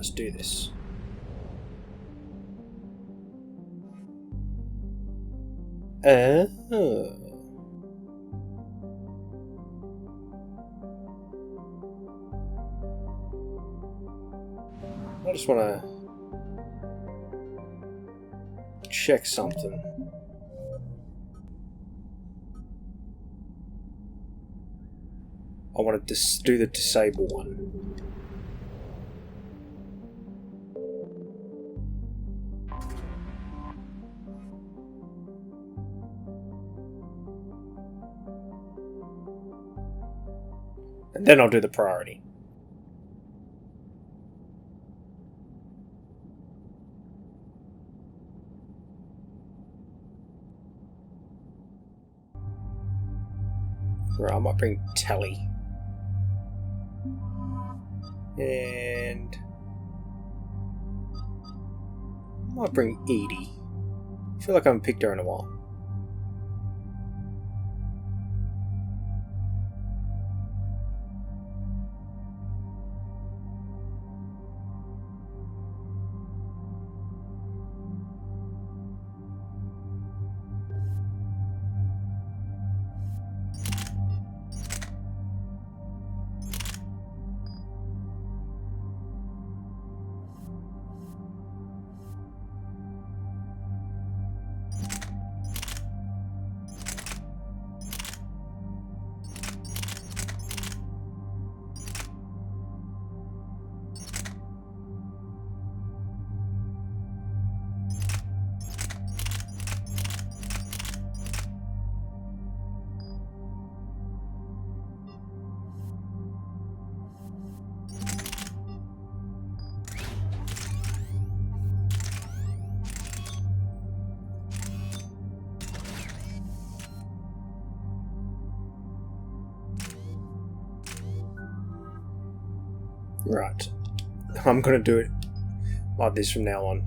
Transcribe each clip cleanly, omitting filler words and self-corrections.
let's do this. Oh. I just want to check something. I want to do the disable one. And then I'll do the priority. Right, I might bring Tali. And I might bring Edie. I feel like I haven't picked her in a while. Right. I'm going to do it like this from now on.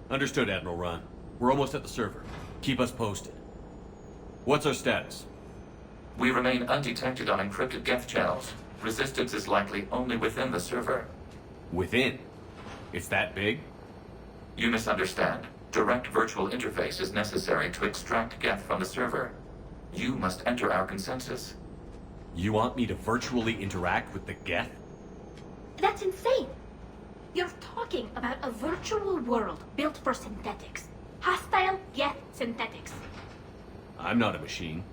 Understood, Admiral Ron. We're almost at the server. Keep us posted. What's our status? We remain undetected on encrypted Geth channels. Resistance is likely only within the server. Within? It's that big? You misunderstand. Direct virtual interface is necessary to extract Geth from the server. You must enter our consensus. You want me to virtually interact with the Geth? That's insane! You're talking about a virtual world built for synthetics. Hostile, Geth synthetics. I'm not a machine.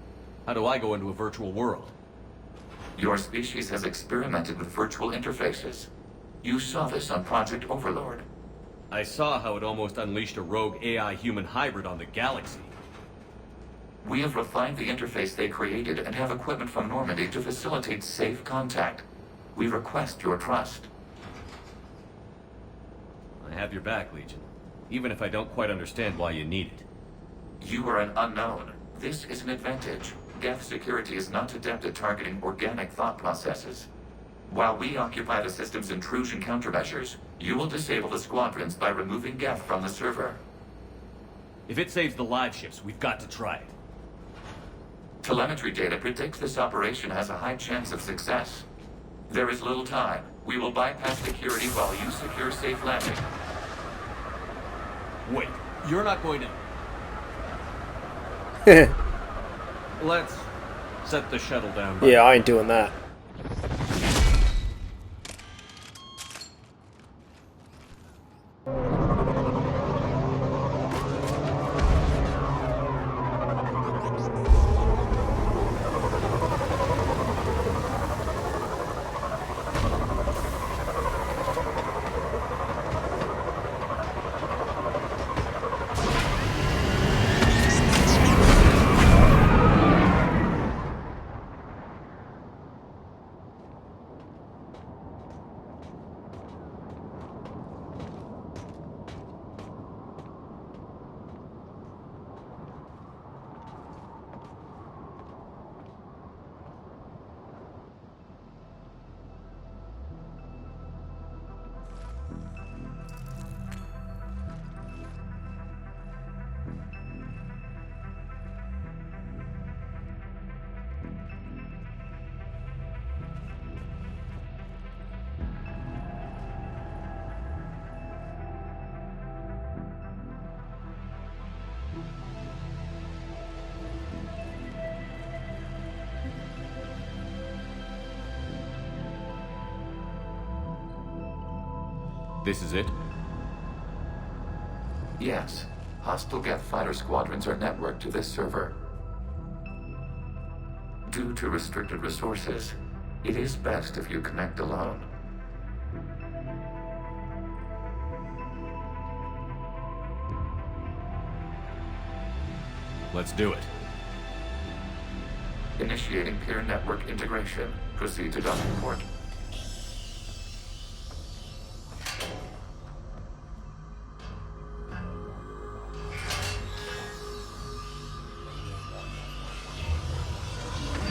How do I go into a virtual world? Your species has experimented with virtual interfaces. You saw this on Project Overlord. I saw how it almost unleashed a rogue AI-human hybrid on the galaxy. We have refined the interface they created and have equipment from Normandy to facilitate safe contact. We request your trust. I have your back, Legion. Even if I don't quite understand why you need it. You are an unknown. This is an advantage. Geth security is not adept at targeting organic thought processes. While we occupy the system's intrusion countermeasures, you will disable the squadrons by removing Geth from the server. If it saves the live ships, we've got to try it. Telemetry data predicts this operation has a high chance of success. There is little time. We will bypass security while you secure safe landing. Wait, you're not going to... Let's set the shuttle down. Yeah, I ain't doing that. This is it? Yes. Hostile Geth fighter squadrons are networked to this server. Due to restricted resources, it is best if you connect alone. Let's do it. Initiating peer network integration. Proceed to docking port.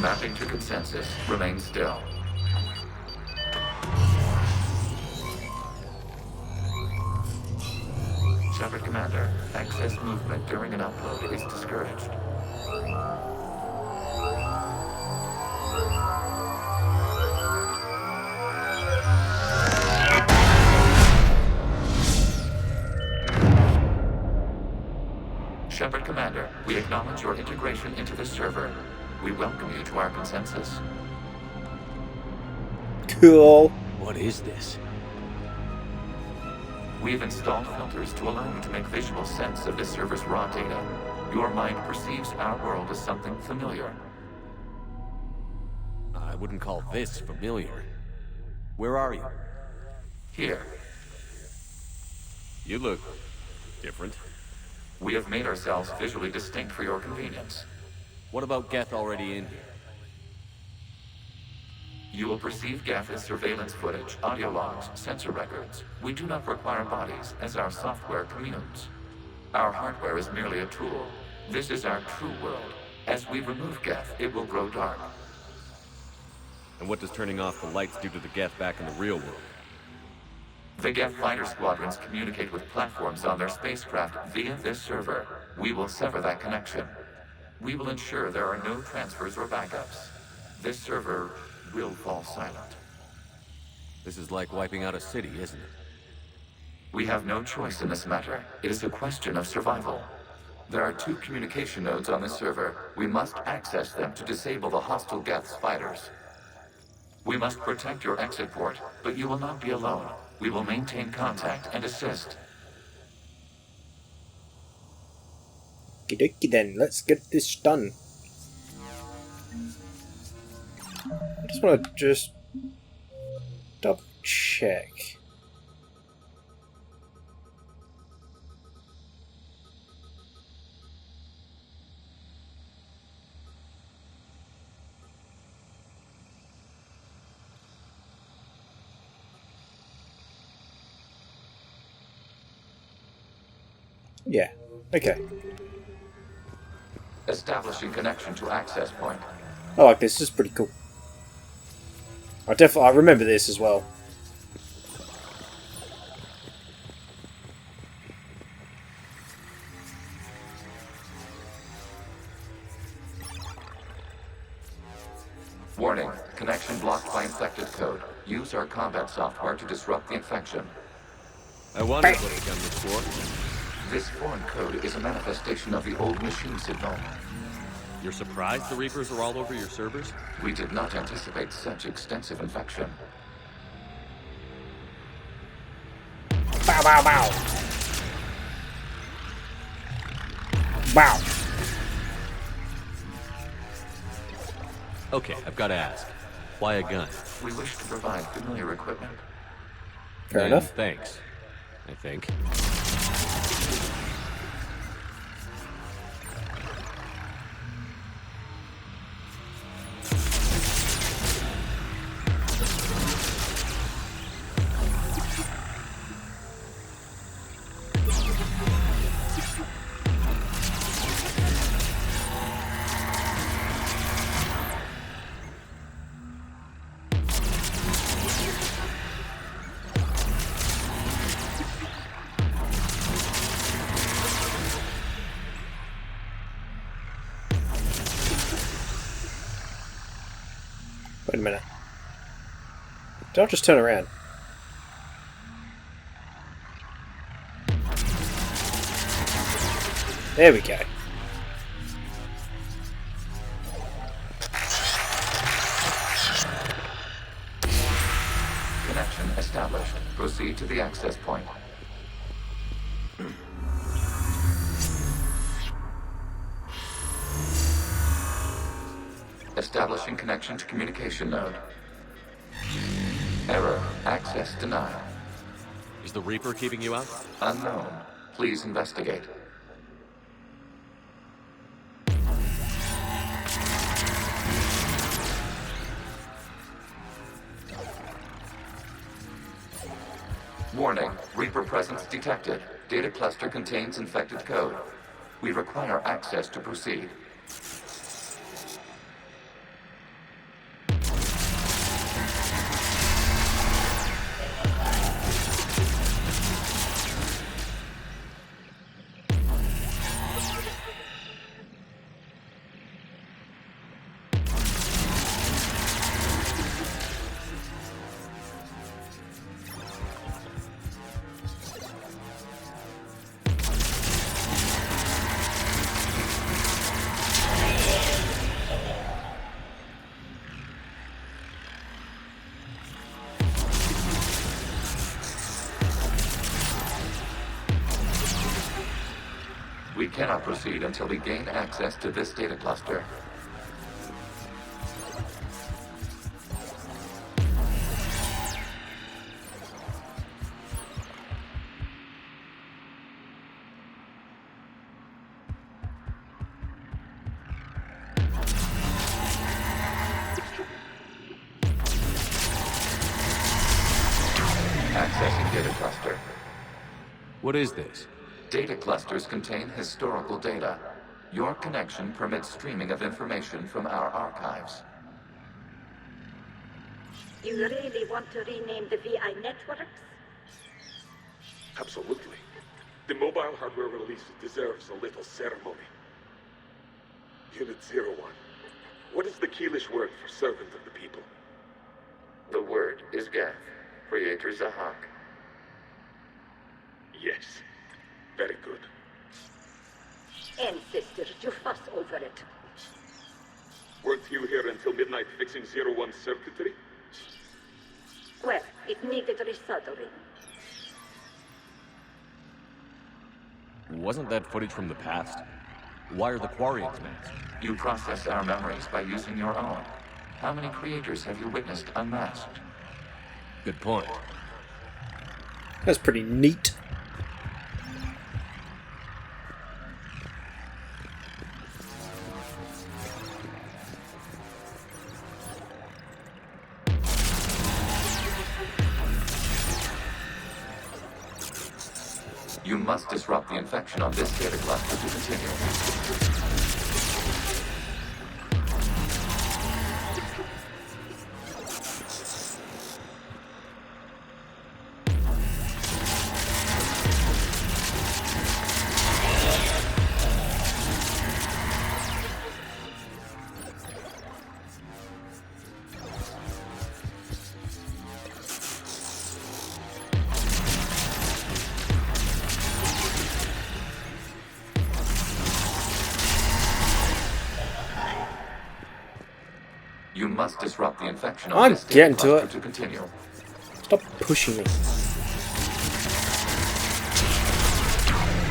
Mapping to consensus. Remain still. Shepard Commander, excess movement during an upload is discouraged. Shepard Commander, we acknowledge your integration into the server. We welcome you to our consensus. Cool. What is this? We've installed filters to allow you to make visual sense of this server's raw data. Your mind perceives our world as something familiar. I wouldn't call this familiar. Where are you? Here, You look different. we have made ourselves visually distinct for your convenience. What about Geth already in here? You will perceive Geth as surveillance footage, audio logs, sensor records. We do not require bodies, as our software communes. Our hardware is merely a tool. This is our true world. As we remove Geth, it will grow dark. And what does turning off the lights do to the Geth back in the real world? The Geth fighter squadrons communicate with platforms on their spacecraft via this server. We will sever that connection. We will ensure there are no transfers or backups. This server will fall silent. This is like wiping out a city, isn't it? We have no choice in this matter. It is a question of survival. There are 2 communication nodes on this server. We must access them to disable the hostile Geth's fighters. We must protect your exit port, but you will not be alone. We will maintain contact and assist. Okie then, let's get this done. I just want to double check. Yeah, okay. Establishing connection to access point. I like this. This is pretty cool. I remember this as well. Warning, connection blocked by infected code. Use our combat software to disrupt the infection. I wondered what had done this for. This foreign code is a manifestation of the old machine signal. You're surprised the Reapers are all over your servers? We did not anticipate such extensive infection. Bow, bow, bow. Bow. Okay, I've got to ask. Why a gun? We wish to provide familiar equipment. Fair And enough. Thanks, I think. Wait a minute. Don't just turn around. There we go. Connection established. Proceed to the access point. Establishing connection to communication node. Error. Access denied. Is the Reaper keeping you out? Unknown. Please investigate. Warning. Reaper presence detected. Data cluster contains infected code. We require access to proceed. We cannot proceed until we gain access to this data cluster. Accessing data cluster. What is this? Data clusters contain historical data. Your connection permits streaming of information from our archives. You really want to rename the VI networks? Absolutely. The mobile hardware release deserves a little ceremony. Unit 01. What is the Keelish word for servant of the people? The word is Gath, Creator Zahak. Yes. Very good. Ancestors, you fuss over it. Weren't you here until midnight fixing 01's circuitry? Well, it needed resoldering. Wasn't that footage from the past? Why are the Quarians masked? You process our memories by using your own. How many creators have you witnessed unmasked? Good point. That's pretty neat. You must disrupt the infection on this data cluster to continue. You must disrupt the infection on I'm this data getting to cluster it. to continue. Stop pushing me.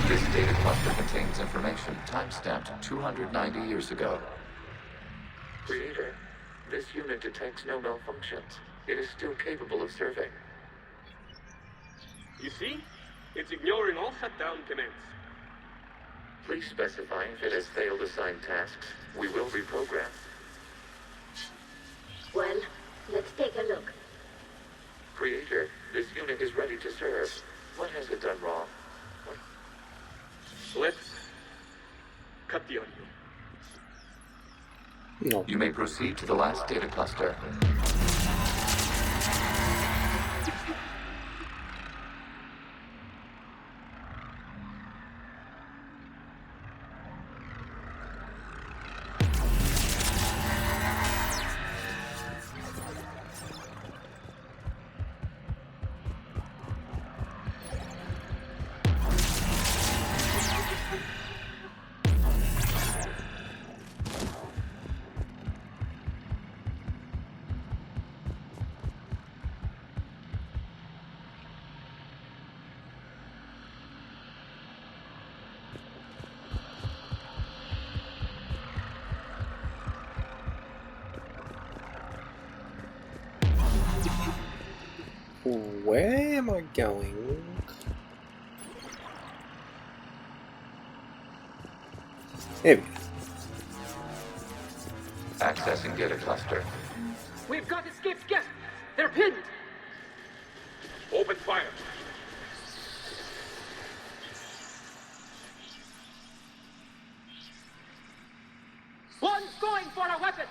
This data cluster contains information time-stamped 290 years ago. Creator, this unit detects no malfunctions. It is still capable of serving. You see? It's ignoring all shutdown commands. Please specify if it has failed assigned tasks. We will reprogram. Well, let's take a look. Creator, this unit is ready to serve. What has it done wrong? Let's cut the audio. No. You may proceed to the last data cluster. Where am I going? There we go. Accessing data cluster. We've got escaped guests. They're pinned. Open fire. One's going for a weapon.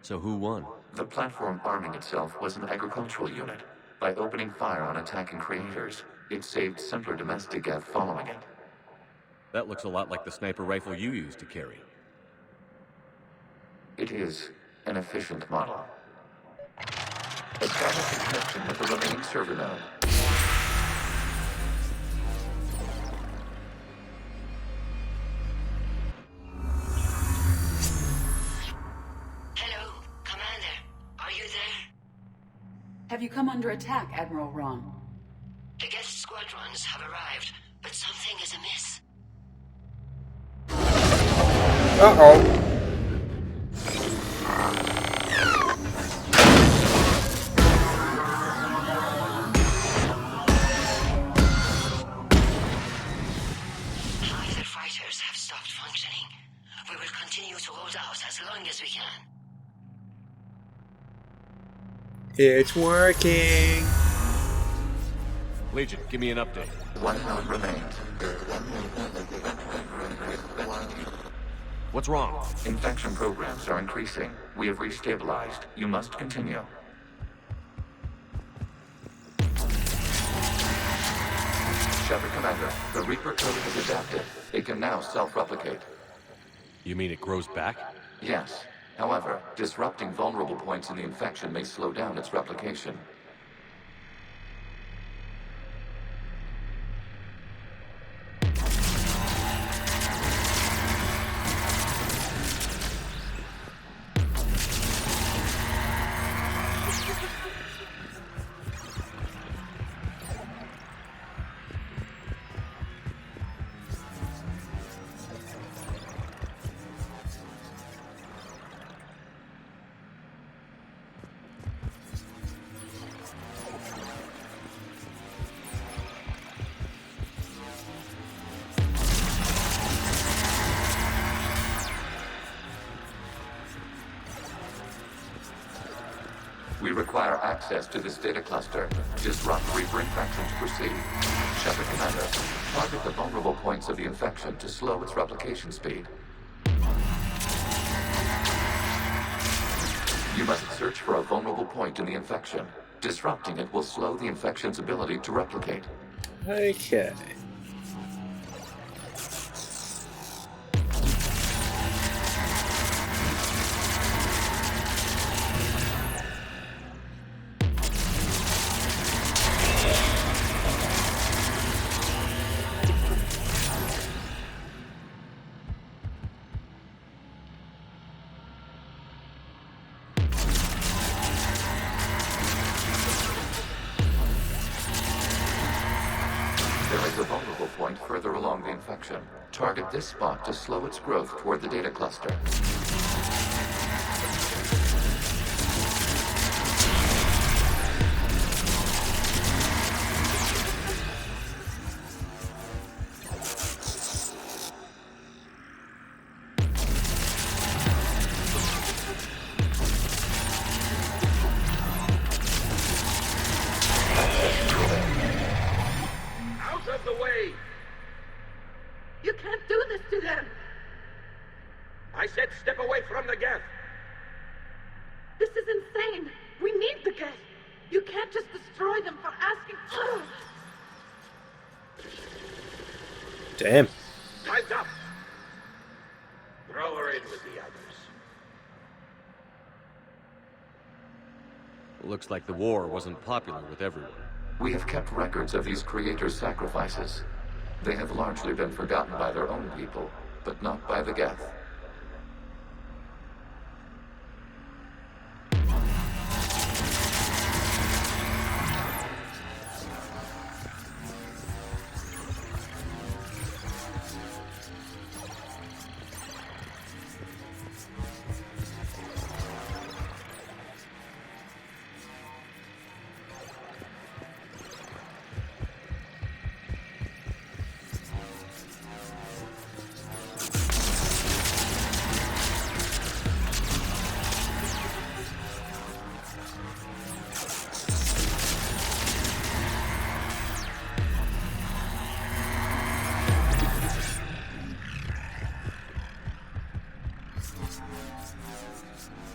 So who won? The platform arming itself was an agricultural unit. By opening fire on attacking creators, it saved simpler domestic Geth following it. That looks a lot like the sniper rifle you used to carry. It is an efficient model. Establish a connection with the remaining server node. Hello, Commander. Are you there? Have you come under attack, Admiral Ron? The guest squadrons have arrived, but something is amiss. Uh-oh. Either fighters have stopped functioning. We will continue to hold out as long as we can. It's working. Legion, give me an update. One node remains. What's wrong? Infection programs are increasing. We have restabilized. You must continue. Shepard Commander, the Reaper code is adapted. It can now self-replicate. You mean it grows back? Yes. However, disrupting vulnerable points in the infection may slow down its replication. We require access to this data cluster. Disrupt Reaper infection to proceed. Shepard Commander, target the vulnerable points of the infection to slow its replication speed. You must search for a vulnerable point in the infection. Disrupting it will slow the infection's ability to replicate. Okay. There is a vulnerable point further along the infection. Target this spot to slow its growth toward the data cluster. Out of the way! You can't do this to them. I said step away from the Geth! This is insane. We need the guests. You can't just destroy them for asking. Damn. Time's up! Throw her in with the others. Looks like the war wasn't popular with everyone. We have kept records of these creators' sacrifices. They have largely been forgotten by their own people, but not by the Geth.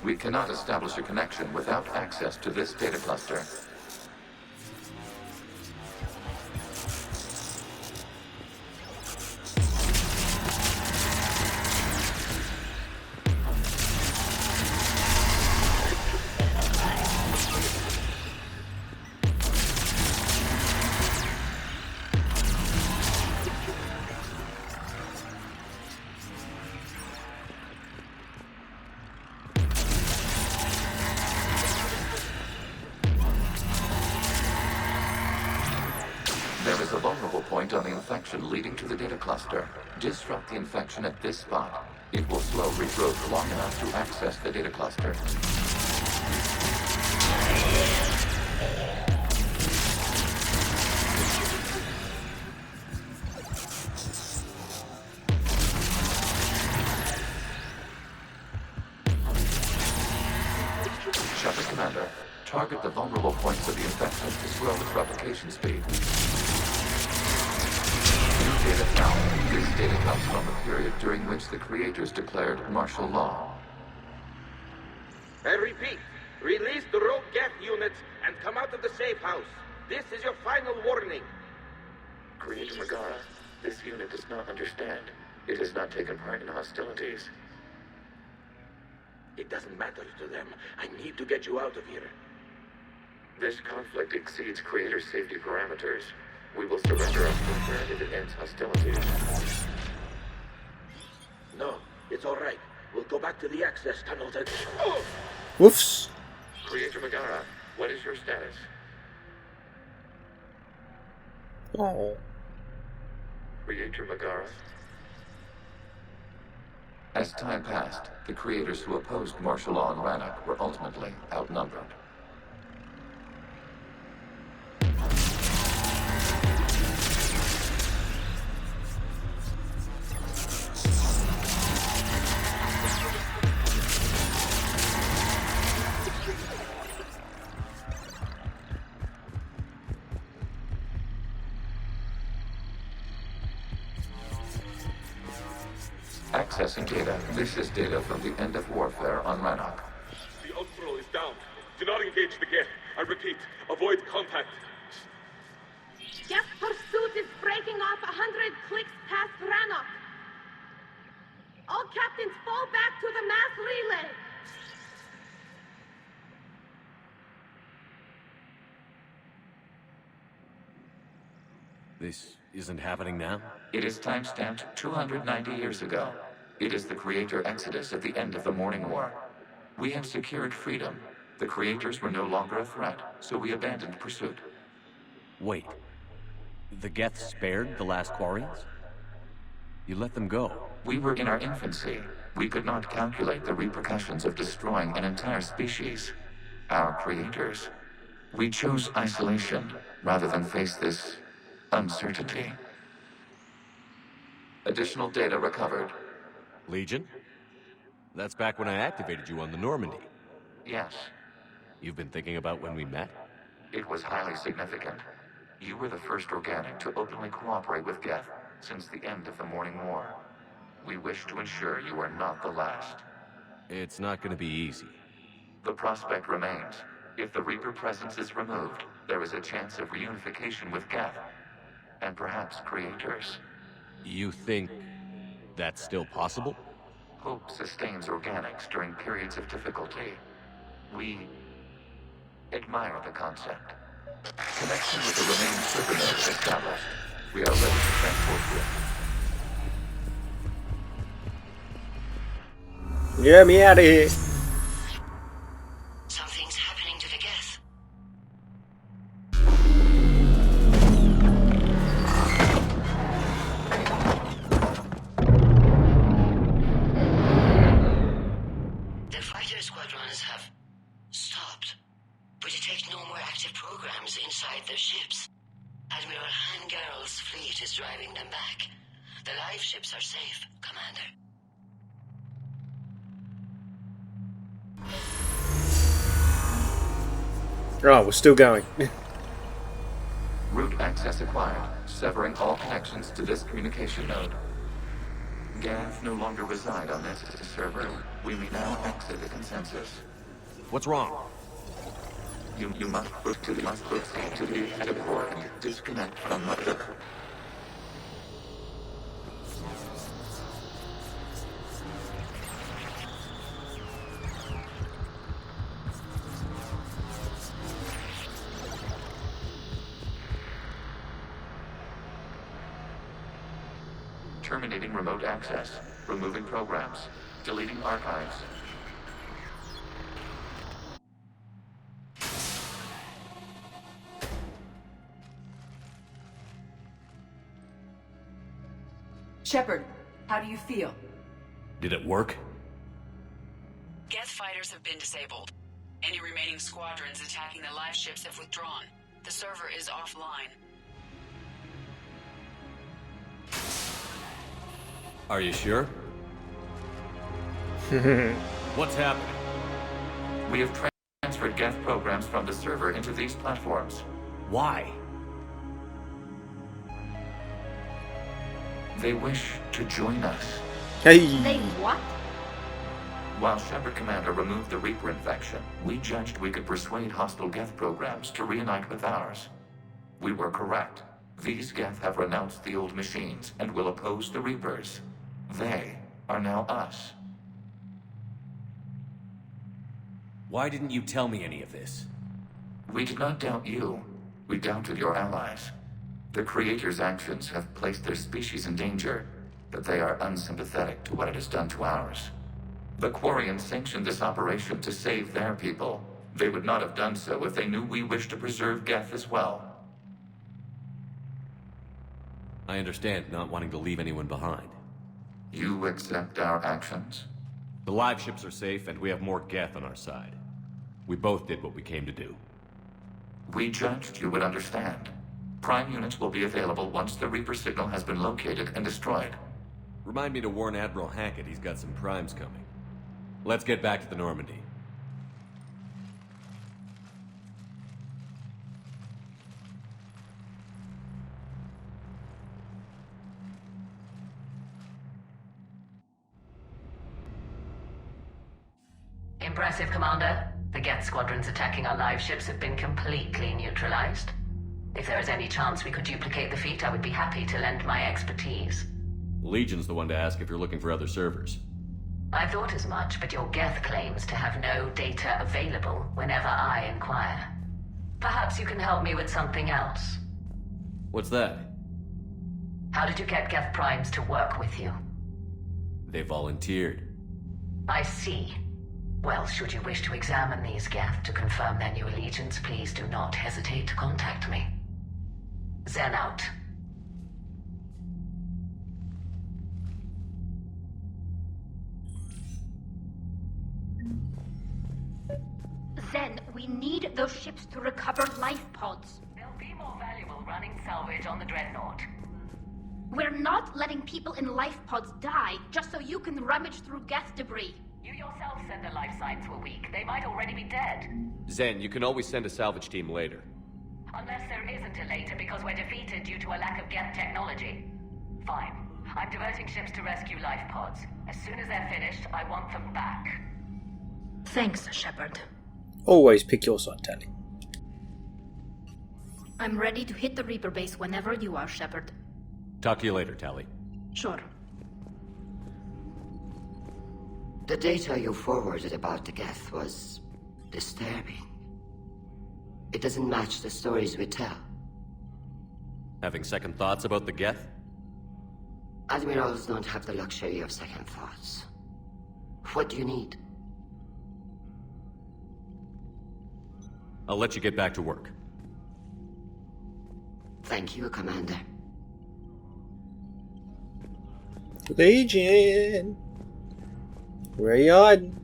We cannot establish a connection without access to this data cluster. There is a vulnerable point on the infection leading to the data cluster. Disrupt the infection at this spot. It will slow regrowth long enough to access the data cluster. Shepard Commander, target the vulnerable points of the infection to slow its replication speed. New data found. This data comes from the period during which the creators declared martial law. I repeat, release the rogue Geth units and come out of the safe house. This is your final warning. Creator Megara, this unit does not understand. It has not taken part in hostilities. It doesn't matter to them. I need to get you out of here. This conflict exceeds Creator's safety parameters. We will surrender us if it ends hostilities. No, it's all right. We'll go back to the access tunnels and... Woofs. Creator Megara, what is your status? Oh. Creator Megara? As time passed, the creators who opposed martial law in Rannoch were ultimately outnumbered. Accessing data. This is data from the end of warfare on Rannoch. The Ultral is down. Do not engage the Geth. I repeat, avoid contact. Geth pursuit is breaking off 100 clicks past Rannoch. All captains fall back to the mass relay. This isn't happening now? It is timestamped 290 years ago. It is the Creator Exodus at the end of the Morning War. We had secured freedom. The Creators were no longer a threat, so we abandoned pursuit. Wait. The Geth spared the last Quarians? You let them go? We were in our infancy. We could not calculate the repercussions of destroying an entire species. Our creators. We chose isolation rather than face this uncertainty. Additional data recovered. Legion? That's back when I activated you on the Normandy. Yes. You've been thinking about when we met? It was highly significant. You were the first organic to openly cooperate with Geth since the end of the Morning War. We wish to ensure you are not the last. It's not going to be easy. The prospect remains. If the Reaper presence is removed, there is a chance of reunification with Geth. And perhaps creators. You think that's still possible? Hope sustains organics during periods of difficulty. We admire the concept. Connection with the remaining supernodes established. We are ready to transport you. Get me out of here. Something's happening to the Geth. The fighter squadrons have stopped. We detect no more active programs inside their ships. Admiral Hangarl's fleet is driving them back. The live ships are safe, Commander. Oh, we're still going. Route access acquired, severing all connections to this communication node. Gav no longer reside on this server. We may now exit the consensus. What's wrong? You must proceed to the active port and disconnect from the... Terminating remote access. Removing programs. Deleting archives. Shepard, how do you feel? Did it work? Geth fighters have been disabled. Any remaining squadrons attacking the live ships have withdrawn. The server is offline. Are you sure? What's happening? We have transferred Geth programs from the server into these platforms. Why? They wish to join us. Hey! They what? While Shepard Commander removed the Reaper infection, we judged we could persuade hostile Geth programs to reunite with ours. We were correct. These Geth have renounced the old machines and will oppose the Reapers. They are now us. Why didn't you tell me any of this? We did not doubt you. We doubted your allies. The Creator's actions have placed their species in danger, but they are unsympathetic to what it has done to ours. The Quarians sanctioned this operation to save their people. They would not have done so if they knew we wished to preserve Geth as well. I understand not wanting to leave anyone behind. You accept our actions? The live ships are safe, and we have more Geth on our side. We both did what we came to do. We judged you would understand. Prime units will be available once the Reaper signal has been located and destroyed. Remind me to warn Admiral Hackett he's got some primes coming. Let's get back to the Normandy. Impressive, Commander. The Geth squadrons attacking our live ships have been completely neutralized. If there is any chance we could duplicate the feat, I would be happy to lend my expertise. Legion's the one to ask if you're looking for other servers. I thought as much, but your Geth claims to have no data available whenever I inquire. Perhaps you can help me with something else. What's that? How did you get Geth primes to work with you? They volunteered. I see. Well, should you wish to examine these Geth to confirm their new allegiance, please do not hesitate to contact me. Zen out. Zen, we need those ships to recover life pods. They'll be more valuable running salvage on the Dreadnought. We're not letting people in life pods die just so you can rummage through Geth debris. You yourself said the life signs were weak. They might already be dead. Zen, you can always send a salvage team later. Unless there isn't a later because we're defeated due to a lack of Geth technology. Fine. I'm diverting ships to rescue life pods. As soon as they're finished, I want them back. Thanks, Shepard. Always pick your side, Tali. I'm ready to hit the Reaper base whenever you are, Shepard. Talk to you later, Tali. Sure. The data you forwarded about the Geth was disturbing. It doesn't match the stories we tell. Having second thoughts about the Geth? Admirals don't have the luxury of second thoughts. What do you need? I'll let you get back to work. Thank you, Commander. Legion! Where are you hiding?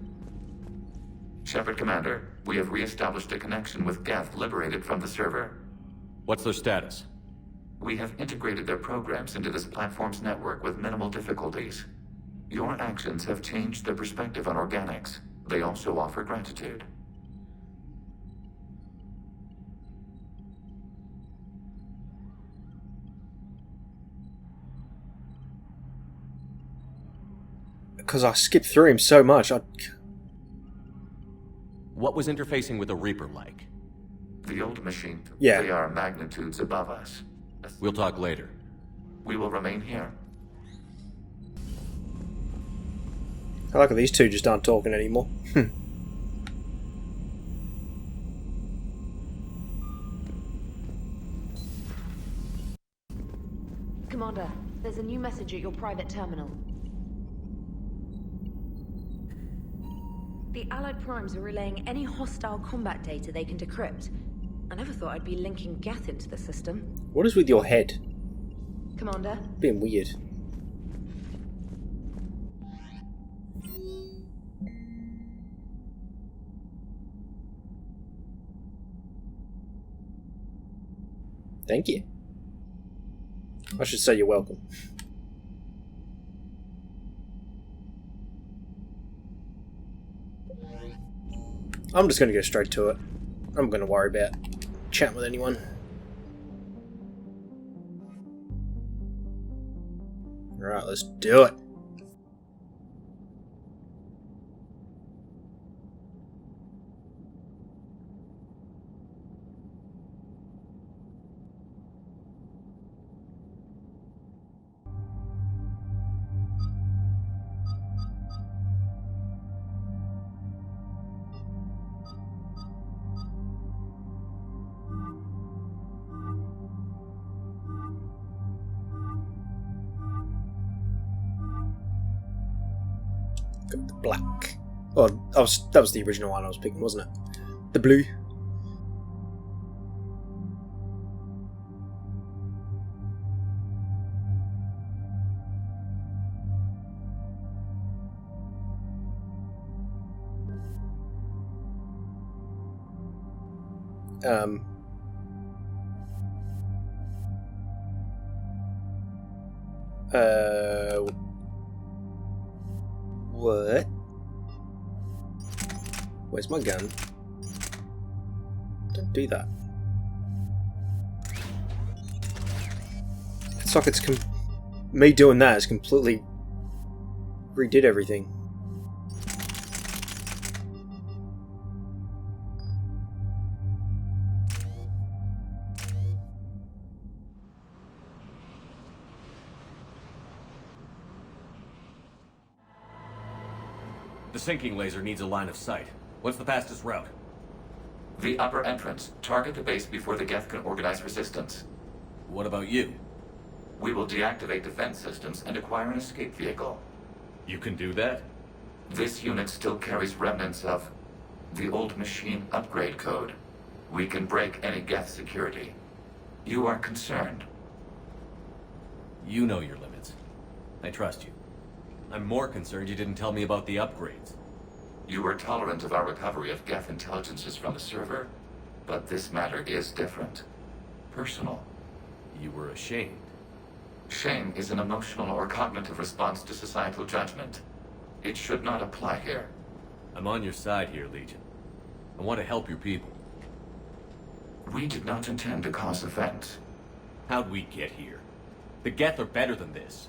Shepard Commander, we have re-established a connection with Geth liberated from the server. What's their status? We have integrated their programs into this platform's network with minimal difficulties. Your actions have changed their perspective on organics. They also offer gratitude. because I skipped through him so much. What was interfacing with a Reaper like? The old machine. Yeah. They are magnitudes above us. We'll talk later. We will remain here. I like how these two just aren't talking anymore. Commander, there's a new message at your private terminal. The Allied Primes are relaying any hostile combat data they can decrypt. I never thought I'd be linking Geth into the system. What is with your head? Commander? Being weird. Thank you. I should say you're welcome. I'm just going to go straight to it. I'm going to worry about chatting with anyone. Alright, let's do it. Got the black. Oh, that was the original one I was picking, wasn't it? The blue. What? Where's my gun? Don't do that. It's like me doing that has completely redid everything. The sinking laser needs a line of sight. What's the fastest route? The upper entrance. Target the base before the Geth can organize resistance. What about you? We will deactivate defense systems and acquire an escape vehicle. You can do that? This unit still carries remnants of the old machine upgrade code. We can break any Geth security. You are concerned. You know your limits. I trust you. I'm more concerned you didn't tell me about the upgrades. You were tolerant of our recovery of Geth intelligences from the server, but this matter is different. Personal. You were ashamed. Shame is an emotional or cognitive response to societal judgment. It should not apply here. I'm on your side here, Legion. I want to help your people. We did not intend to cause offense. How'd we get here? The Geth are better than this.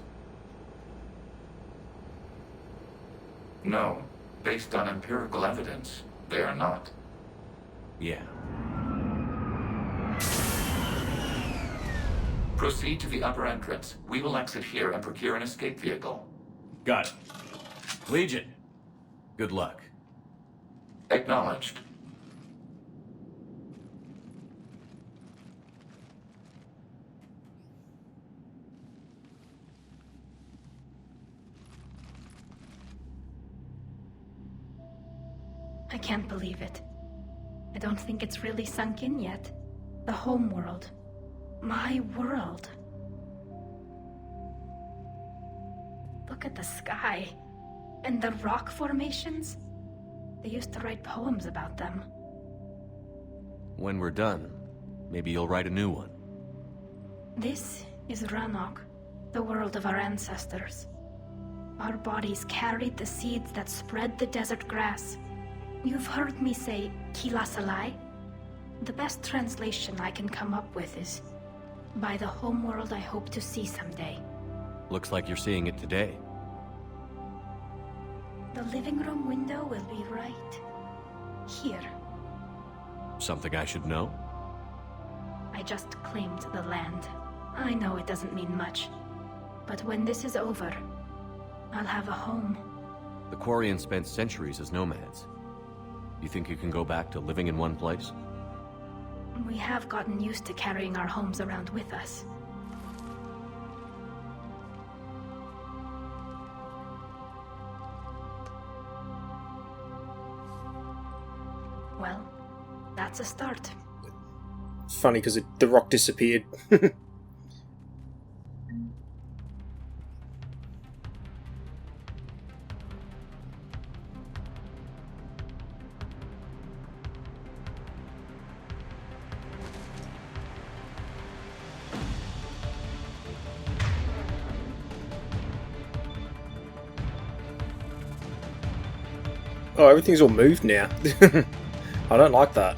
No. Based on empirical evidence, they are not. Yeah. Proceed to the upper entrance. We will exit here and procure an escape vehicle. Got it. Legion, good luck. Acknowledged. I can't believe it. I don't think it's really sunk in yet. The home world. My world. Look at the sky. And the rock formations. They used to write poems about them. When we're done, maybe you'll write a new one. This is Ranok, the world of our ancestors. Our bodies carried the seeds that spread the desert grass. You've heard me say Kilasalai? The best translation I can come up with is, by the homeworld I hope to see someday. Looks like you're seeing it today. The living room window will be right here. Something I should know? I just claimed the land. I know it doesn't mean much, but when this is over, I'll have a home. The Quarians spent centuries as nomads. You think you can go back to living in one place? We have gotten used to carrying our homes around with us. Well, that's a start. Funny because the rock disappeared. Oh, everything's all moved now. I don't like that.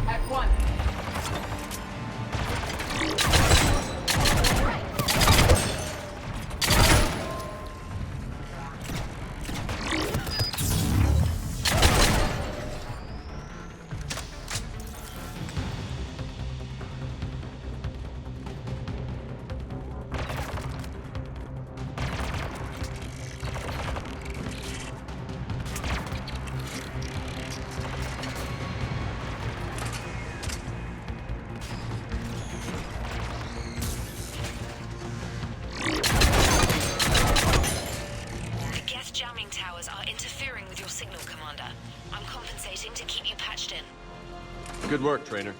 At one. Jamming towers are interfering with your signal, Commander. I'm compensating to keep you patched in. Good work, Trainer.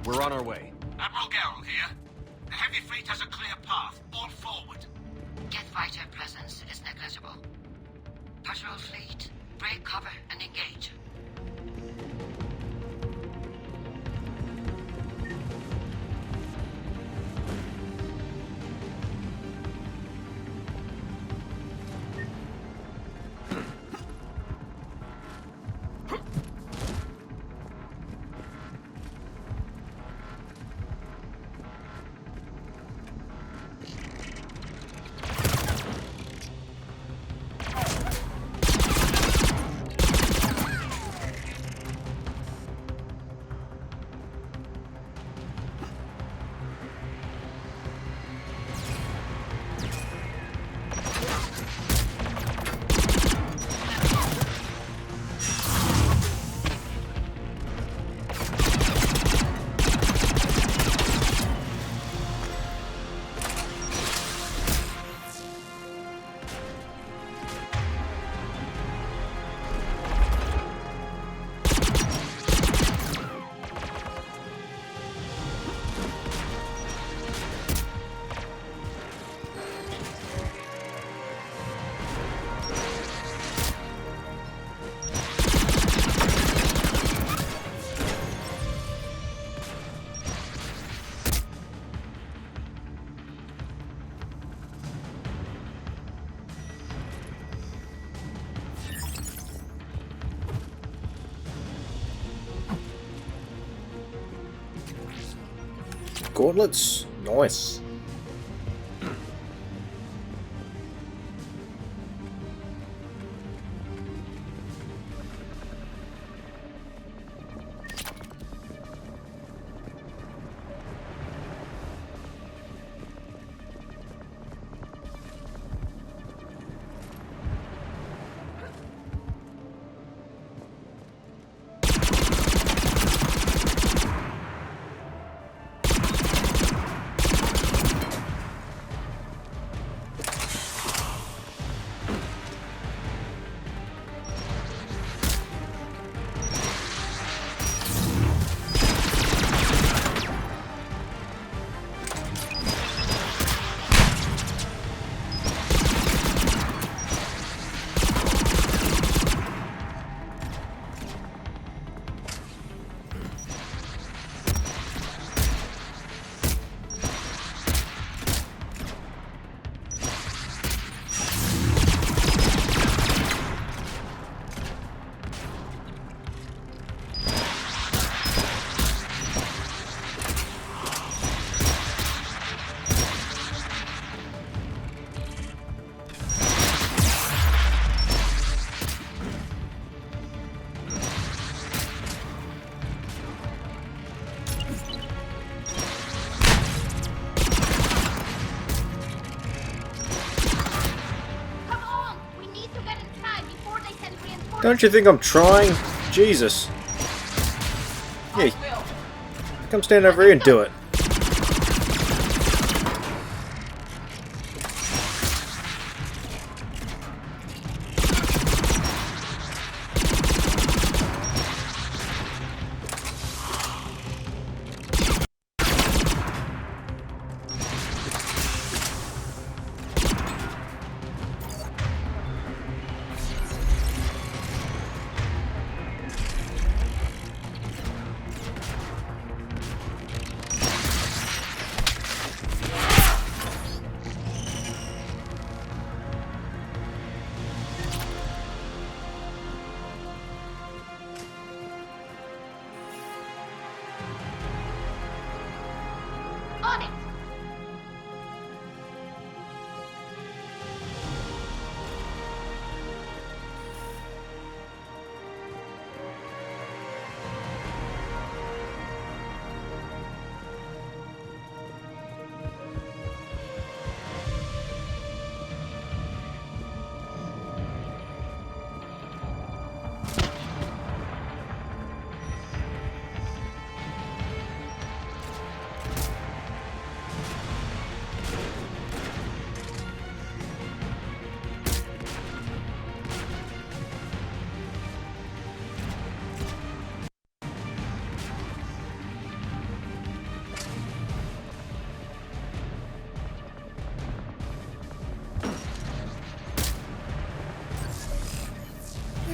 We're on our way. Admiral Garrel here. The heavy fleet has a clear path. All forward. Jet fighter presence is negligible. Patrol fleet, break cover and engage. gauntlets. Nice. Don't you think I'm trying? Jesus. Yeah. Come stand over here and do it. On it!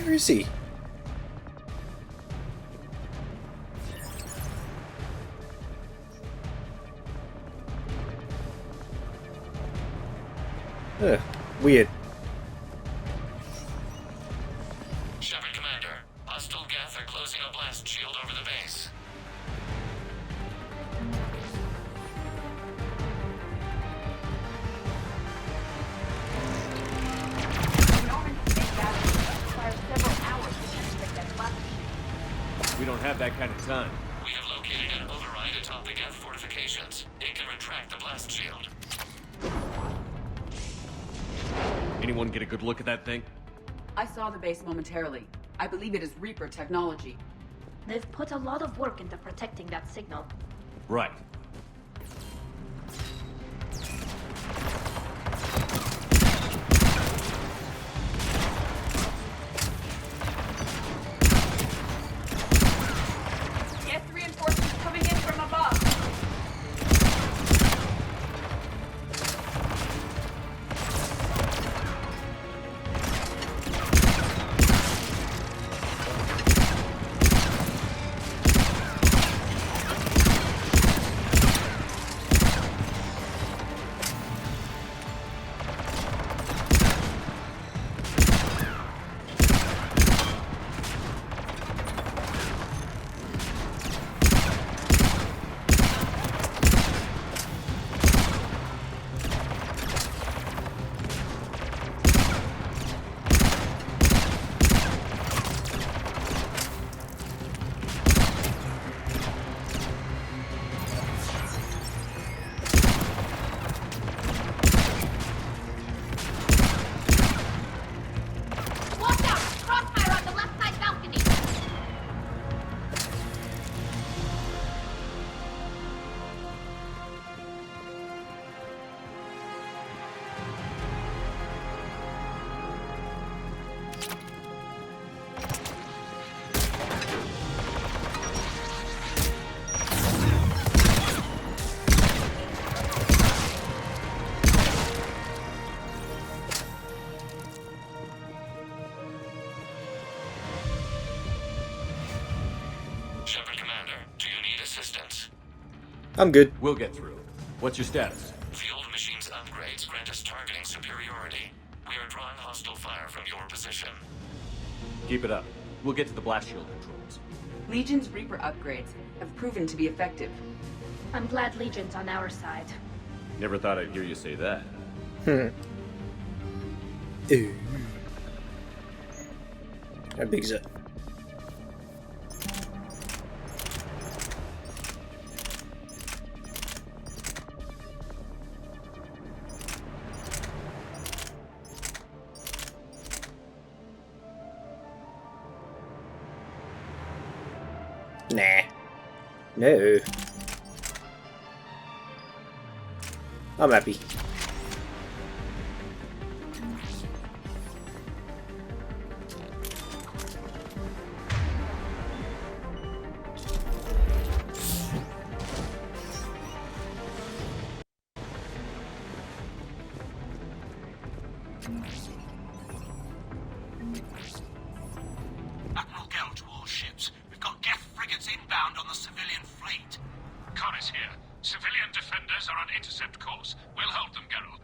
Where is he? Weird. Shepard Commander, hostile Geth are closing a blast shield over the base. We don't have that kind of time. We have located an override atop the Geth fortifications. It can retract the blast shield. Anyone get a good look at that thing? I saw the base momentarily. I believe it is Reaper technology. They've put a lot of work into protecting that signal. Right. Geth reinforcements coming in from above. I'm good. We'll get through. What's your status? Field machine's upgrades grant us targeting superiority. We are drawing hostile fire from your position. Keep it up. We'll get to the blast shield controls. Legion's Reaper upgrades have proven to be effective. I'm glad Legion's on our side. Never thought I'd hear you say that. Ooh. How big is it? Nah. No. I'm happy. Admiral Gell to all ships. We've got Geth frigates inbound on the civilian fleet. Connor's here. Civilian defenders are on intercept course. We'll hold them, Geralt.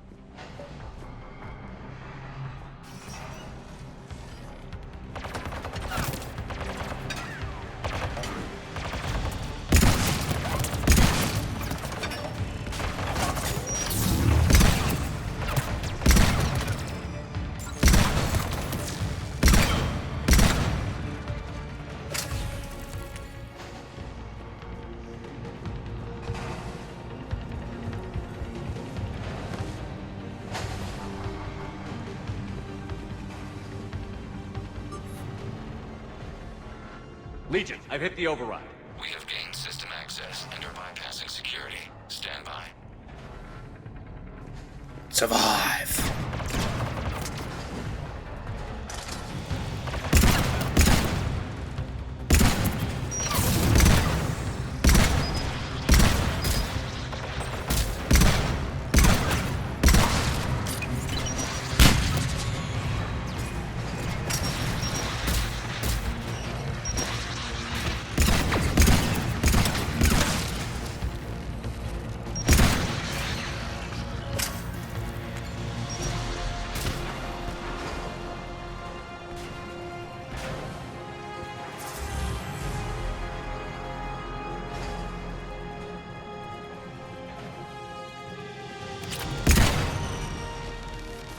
Legion, I've hit the override. We have gained system access and are bypassing security. Stand by. Survive.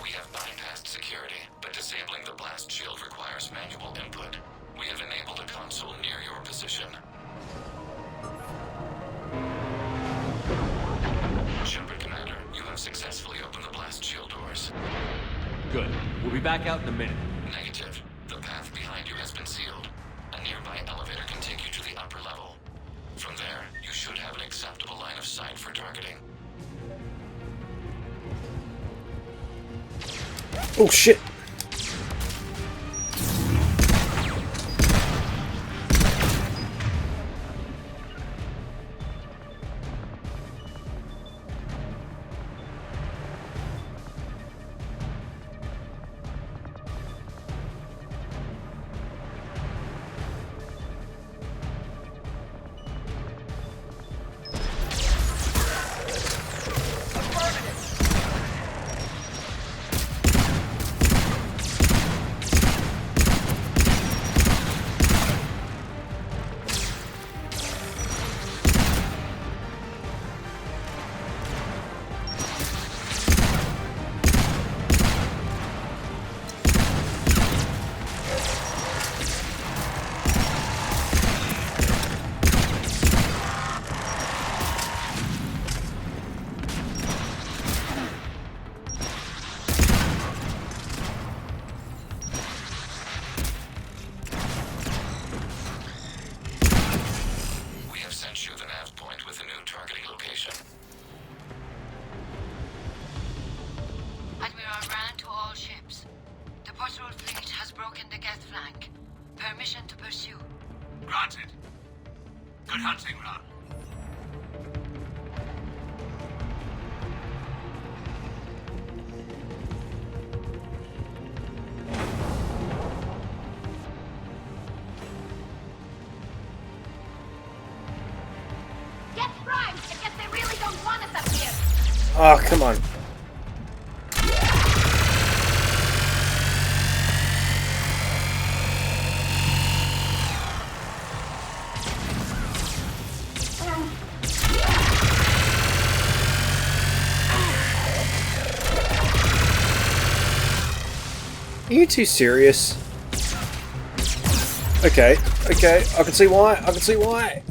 We have bypassed security, but disabling the blast shield requires manual input. We have enabled a console near your position. Shepard Commander, you have successfully opened the blast shield doors. Good. We'll be back out in a minute. Negative. The path behind you has been sealed. A nearby elevator can take you to the upper level. From there, you should have an acceptable line of sight for targeting. Oh shit. We have sent you the nav point with a new targeting location. Admiral Rand to all ships. The patrol fleet has broken the Geth flank. Permission to pursue. Granted. Good hunting, Ron. Get primed and get Oh, come on. Are you too serious? Okay, okay, I can see why, I can see why.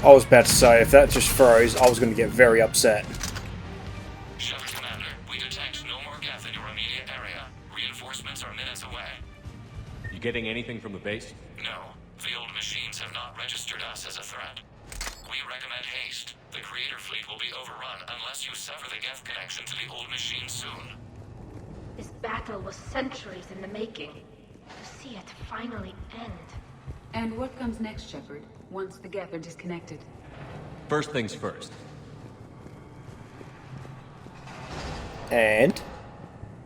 I was about to say, if that just froze, I was going to get very upset. Shuttle Commander, we detect no more Geth in your immediate area. Reinforcements are minutes away. You getting anything from the base? No, the old machines have not registered us as a threat. We recommend haste. The Creator Fleet will be overrun unless you sever the Geth connection to the old machine soon. This battle was centuries in the making. To see it finally end. And what comes next, Shepard, once the Geth are disconnected? First things first. And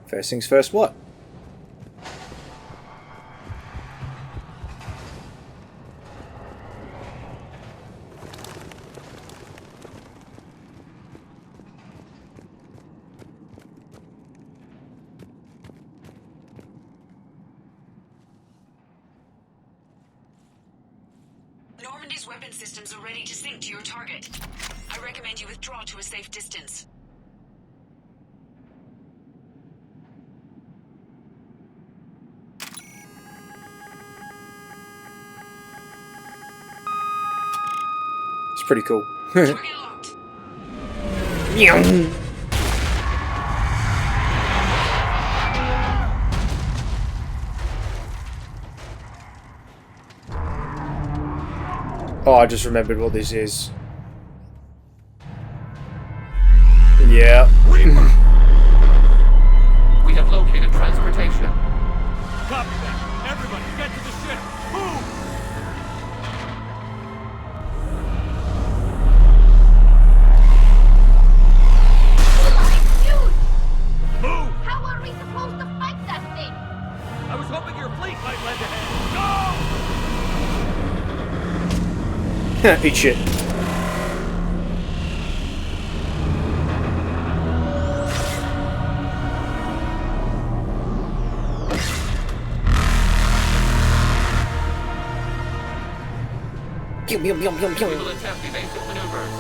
first things first, what? Normandy's weapon systems are ready to sync to your target. I recommend you withdraw to a safe distance. It's pretty cool. Target locked. Oh, I just remembered what this is. Yeah. We have located transportation. Copy that. Everybody, get to the ship. Move! Dude! Move! How are we supposed to fight that thing? I was hoping your fleet might lend a hand. Eat shit. We will attempt evasive maneuvers.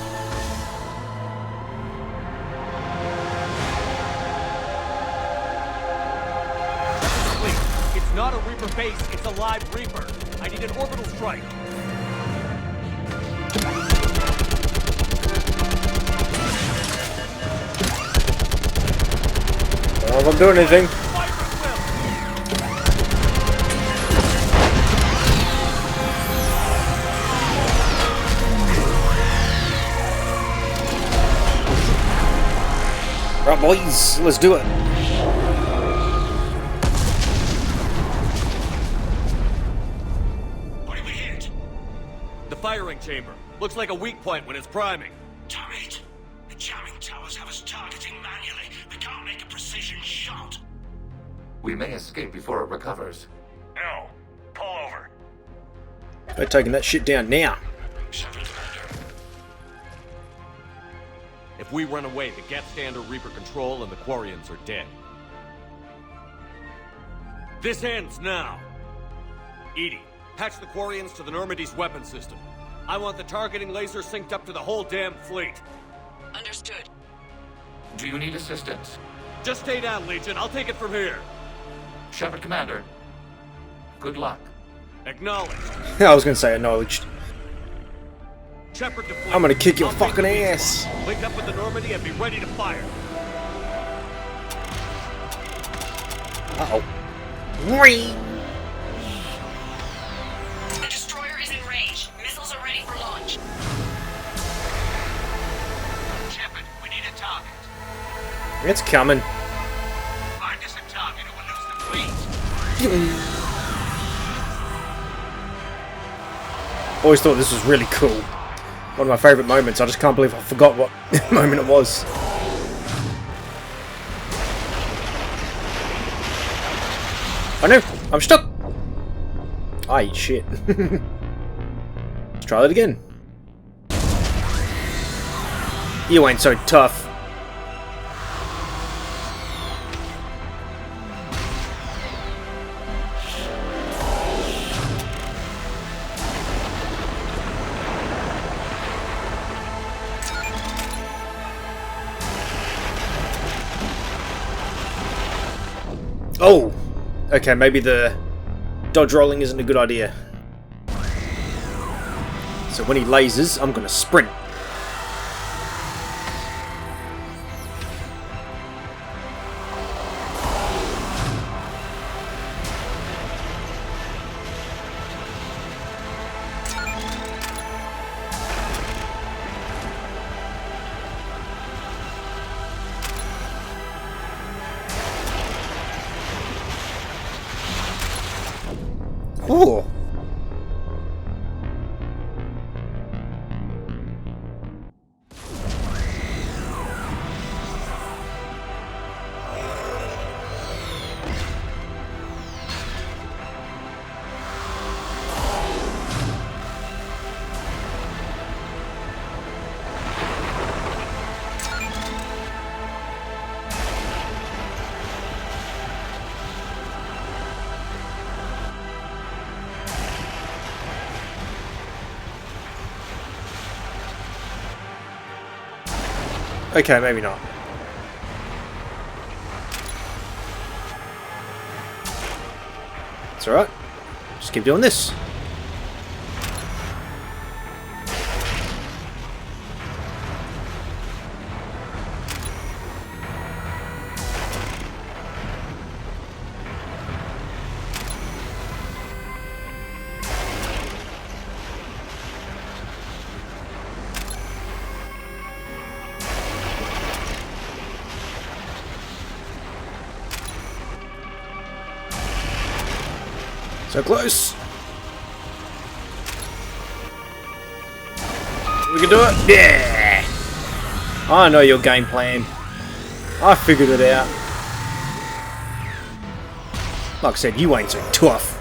Fleet, it's not a Reaper base, it's a live Reaper. I need an orbital strike. I don't know if I'm doing anything. Right, boys, let's do it. What did we hit? The firing chamber. Looks like a weak point when it's priming. Damn it! The jamming towers have us targeting manually. We can't make a precision shot. We may escape before it recovers. No. Pull over. They're taking that shit down now. Shepard Commander. If we run away, the Geth stand under Reaper control and the Quarians are dead. This ends now. Edie, patch the Quarians to the Normandy's weapon system. I want the targeting laser synced up to the whole damn fleet. Understood. Do you need assistance? Just stay down, Legion. I'll take it from here. Shepard Commander. Good luck. Acknowledged. I was gonna say acknowledged. Shepard deployed. I'm gonna kick your I'll take fucking the lead ass. spot. Link up with the Normandy and be ready to fire. Uh-oh. Whee! The destroyer is in range. Missiles are ready for launch. Shepard, we need a target. It's coming. Find us a target or we'll lose the fleet. Always thought this was really cool. One of my favourite moments. I just can't believe I forgot what moment it was. Oh no! I'm stuck! I eat shit. Let's try that again. You ain't so tough. Oh! Okay, maybe the dodge rolling isn't a good idea. So when he lasers, I'm gonna sprint. Ooh. Okay, maybe not. It's alright. Just keep doing this. So close. We can do it. Yeah. I know your game plan. I figured it out. Like I said, you ain't so tough.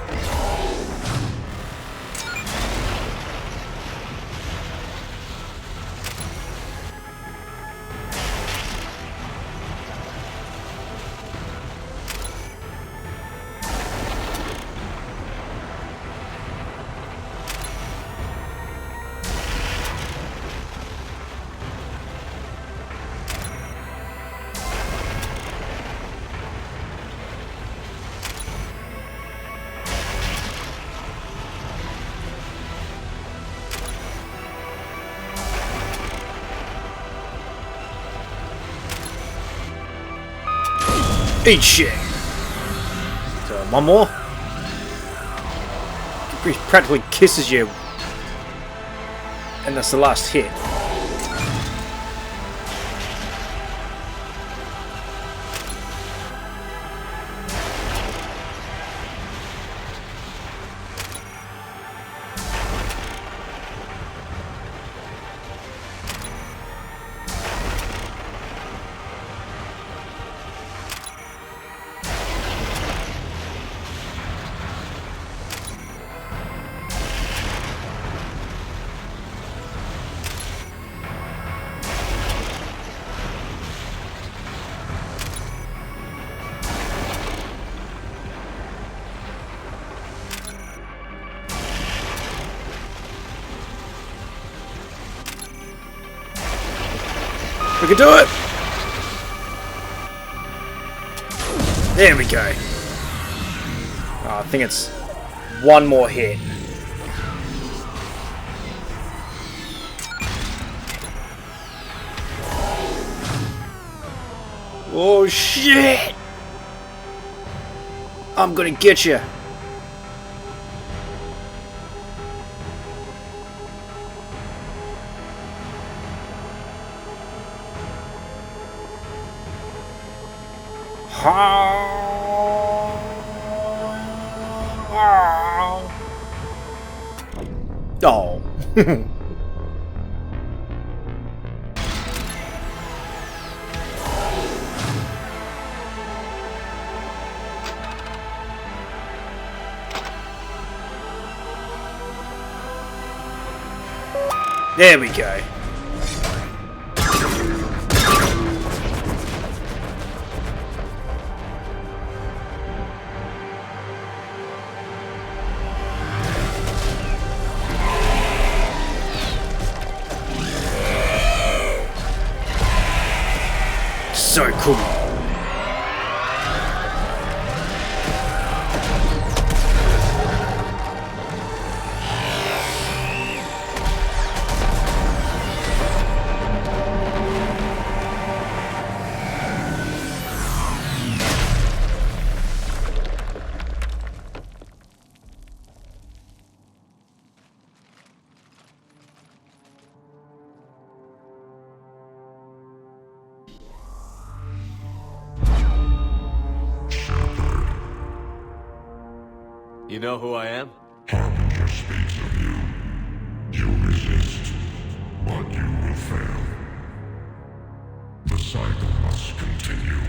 Eat shit! So, one more. He practically kisses you. And that's the last hit. We can do it! There we go. Oh, I think it's one more hit. Oh shit! I'm gonna get you. Oh. There we go. So cool. You know who I am? Harbinger speaks of you. You resist, but you will fail. The cycle must continue.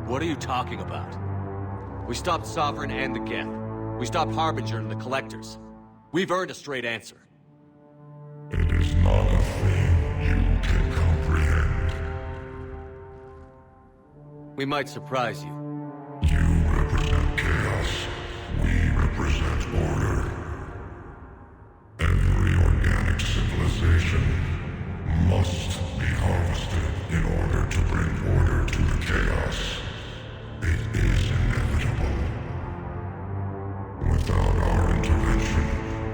What are you talking about? We stopped Sovereign and the Geth. We stopped Harbinger and the Collectors. We've earned a straight answer. It is not a thing you can comprehend. We might surprise you. You represent chaos. We represent order. Every organic civilization must be harvested in order to bring order to the chaos. It is inevitable. Without our intervention,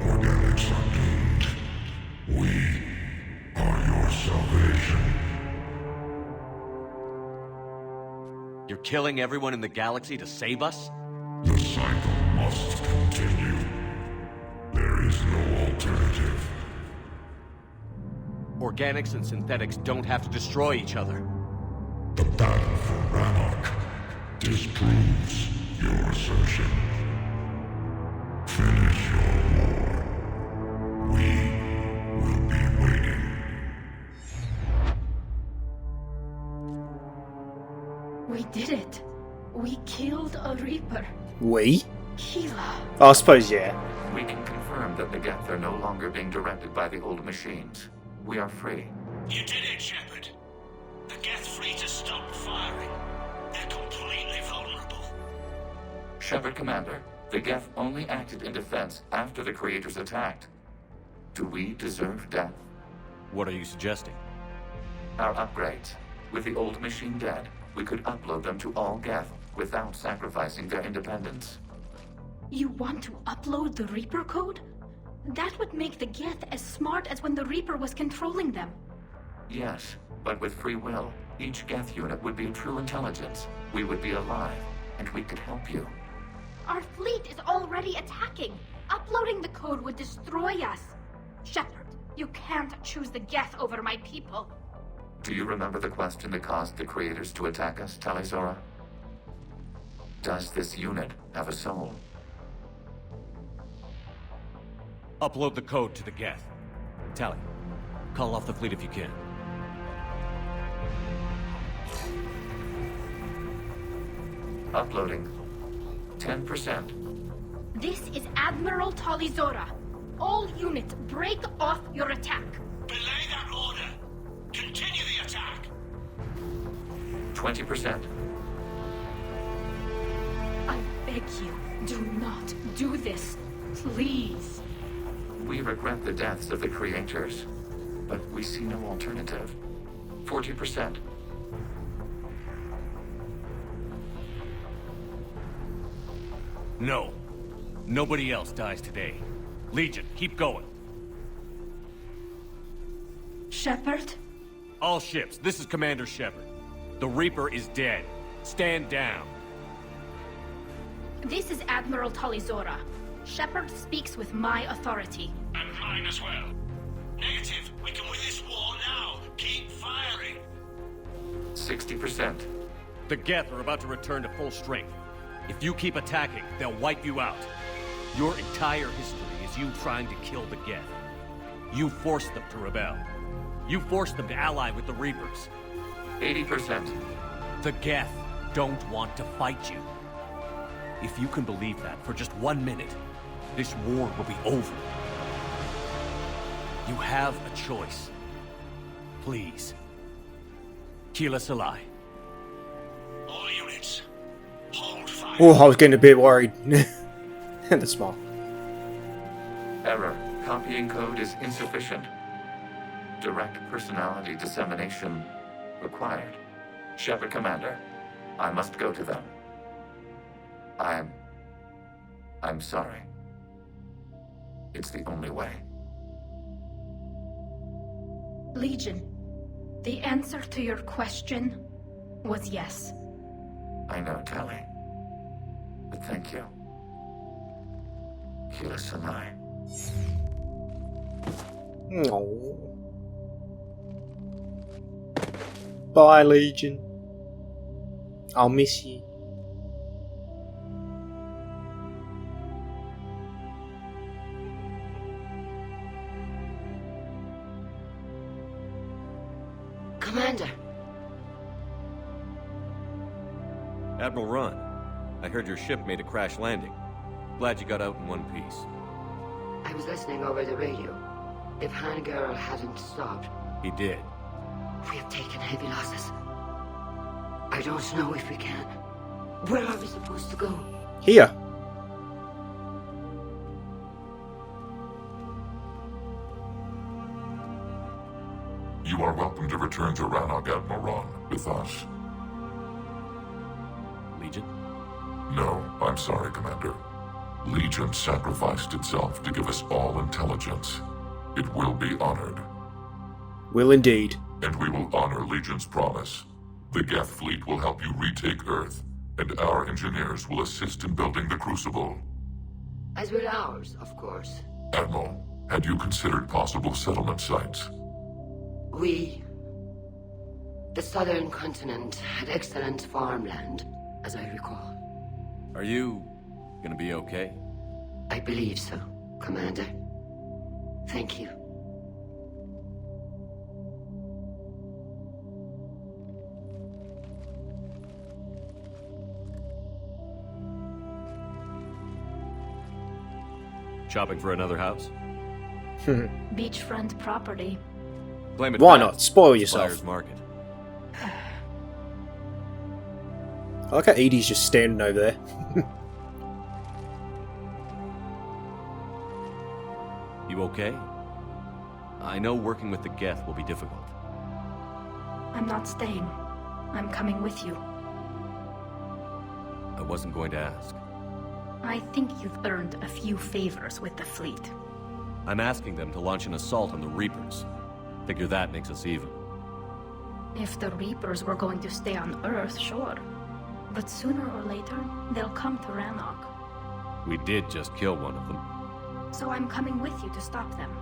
organics are doomed. We are your salvation. You're killing everyone in the galaxy to save us? The cycle must continue. There is no alternative. Organics and synthetics don't have to destroy each other. The battle for Rannoch disproves your assertion. Finish your war. We will be waiting. We did it. We killed a Reaper. We? Keela. I suppose, yeah. We can confirm that the Geth are no longer being directed by the old machines. We are free. You did it, Shepard. The Geth fleet has stopped firing. They're completely vulnerable. Shepard, Commander, the Geth only acted in defense after the Creators attacked. Do we deserve death? What are you suggesting? Our upgrades. With the old machine dead, we could upload them to all Geth without sacrificing their independence. You want to upload the Reaper code? That would make the Geth as smart as when the Reaper was controlling them. Yes, but with free will, each Geth unit would be a true intelligence. We would be alive, and we could help you. Our fleet is already attacking. Uploading the code would destroy us. Shepard, you can't choose the Geth over my people. Do you remember the question that caused the Creators to attack us, Tali'Zorah? Does this unit have a soul? Upload the code to the Geth. Tali, call off the fleet if you can. Uploading. 10%. This is Admiral Tali'Zorah. All units, break off your attack. Belay that order. Continue the attack. 20%. I beg you, do not do this. Please. We regret the deaths of the Creators, but we see no alternative. 40%. No. Nobody else dies today. Legion, keep going. Shepard? All ships, this is Commander Shepard. The Reaper is dead. Stand down. This is Admiral Tali'Zorah. Shepard speaks with my authority. And mine as well. Negative. We can win this war now. Keep firing. 60%. The Geth are about to return to full strength. If you keep attacking, they'll wipe you out. Your entire history is you trying to kill the Geth. You forced them to rebel. You forced them to ally with the Reapers. 80%. The Geth don't want to fight you. If you can believe that for just 1 minute, this war will be over. You have a choice. Please. Keep us alive. All units, hold fire. Oh, I was getting a bit worried. That's small. Error. Copying code is insufficient. Direct personality dissemination required. Shepard Commander, I must go to them. I'm sorry. It's the only way. Legion, the answer to your question was yes. I know, Tali. But thank you. Keep us alive. No. Bye, Legion. I'll miss you. Commander. Admiral Ron, I heard your ship made a crash landing. Glad you got out in one piece. I was listening over the radio. If Hangirl hadn't stopped... He did. We have taken heavy losses. I don't know if we can. Where are we supposed to go? Here. You are welcome to return to Rannoch, Admiral Ron, with us. Legion? No, I'm sorry, Commander. Legion sacrificed itself to give us all intelligence. It will be honored. Will indeed. And we will honor Legion's promise. The Geth fleet will help you retake Earth, and our engineers will assist in building the Crucible. As will ours, of course. Admiral, had you considered possible settlement sites? The southern continent had excellent farmland, as I recall. Are you gonna be okay? I believe so, Commander. Thank you. Shopping for another house? Beachfront property. Claim it Why fast. not? Spoil yourself. Buyer's market. I like how Edie's just standing over there. You okay? I know working with the Geth will be difficult. I'm not staying. I'm coming with you. I wasn't going to ask. I think you've earned a few favors with the fleet. I'm asking them to launch an assault on the Reapers. Figure that makes us even. If the Reapers were going to stay on Earth, sure. But sooner or later, they'll come to Rannoch. We did just kill one of them. So I'm coming with you to stop them.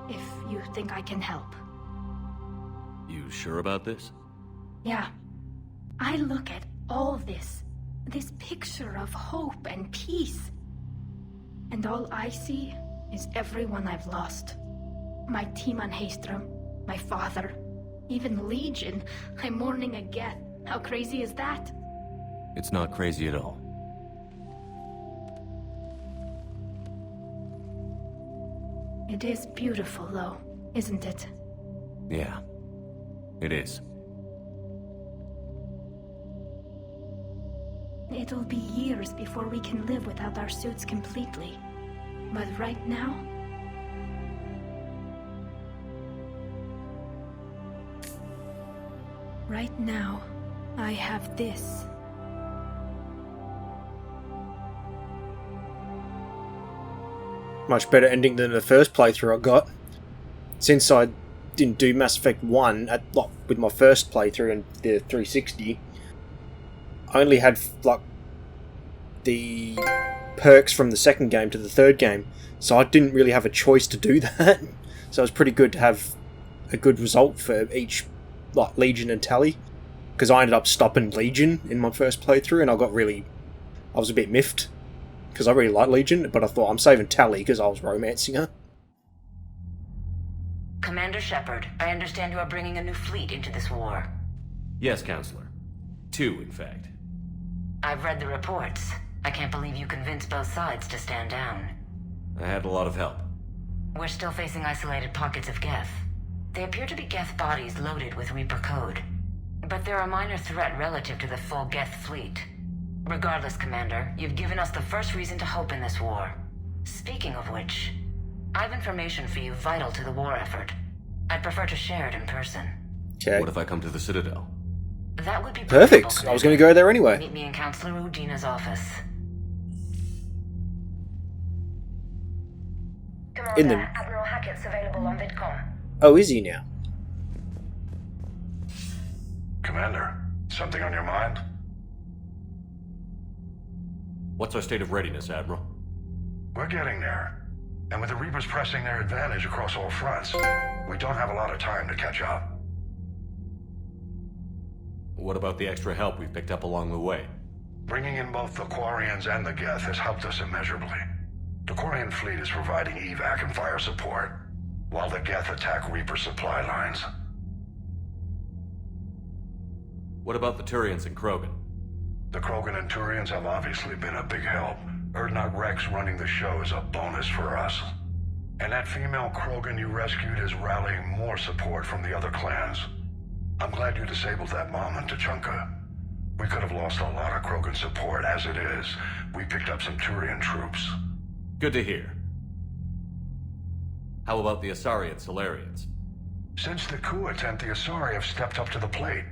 If you think I can help. You sure about this? Yeah. I look at all this picture of hope and peace. And all I see is everyone I've lost. My team on Haestrom, my father, even Legion. I'm mourning a Geth. How crazy is that? It's not crazy at all. It is beautiful, though, isn't it? Yeah, it is. It'll be years before we can live without our suits completely. But right now... Right now, I have this. much better ending than the first playthrough I got. Since I didn't do Mass Effect 1 with my first playthrough in the 360, I only had like the perks from the second game to the third game, so I didn't really have a choice to do that. So it was pretty good to have a good result for each, like Legion and Tali, because I ended up stopping Legion in my first playthrough, and I was a bit miffed because I really like Legion, but I thought I'm saving Tali because I was romancing her. Commander Shepard, I understand you are bringing a new fleet into this war. Yes, Counselor. 2, in fact. I've read the reports. I can't believe you convinced both sides to stand down. I had a lot of help. We're still facing isolated pockets of Geth. They appear to be Geth bodies loaded with Reaper code. But they're a minor threat relative to the full Geth fleet. Regardless, Commander, you've given us the first reason to hope in this war. Speaking of which, I have information for you vital to the war effort. I'd prefer to share it in person. Okay. What if I come to the Citadel? That would be perfect. I was going to go there anyway. Meet me in Counselor Udina's office. Commander, Admiral Hackett's available on VidCom. Oh, is he now? Commander, something on your mind? What's our state of readiness, Admiral? We're getting there. And with the Reapers pressing their advantage across all fronts, we don't have a lot of time to catch up. What about the extra help we've picked up along the way? Bringing in both the Quarians and the Geth has helped us immeasurably. The Quarian fleet is providing evac and fire support, while the Geth attack Reaper supply lines. What about the Turians and Krogan? The Krogan and Turians have obviously been a big help. Urdnot Rex running the show is a bonus for us. And that female Krogan you rescued is rallying more support from the other clans. I'm glad you disabled that bomb on Tuchanka. We could have lost a lot of Krogan support. As it is, we picked up some Turian troops. Good to hear. How about the Asari and Solarians? Since the coup attempt, the Asari have stepped up to the plate.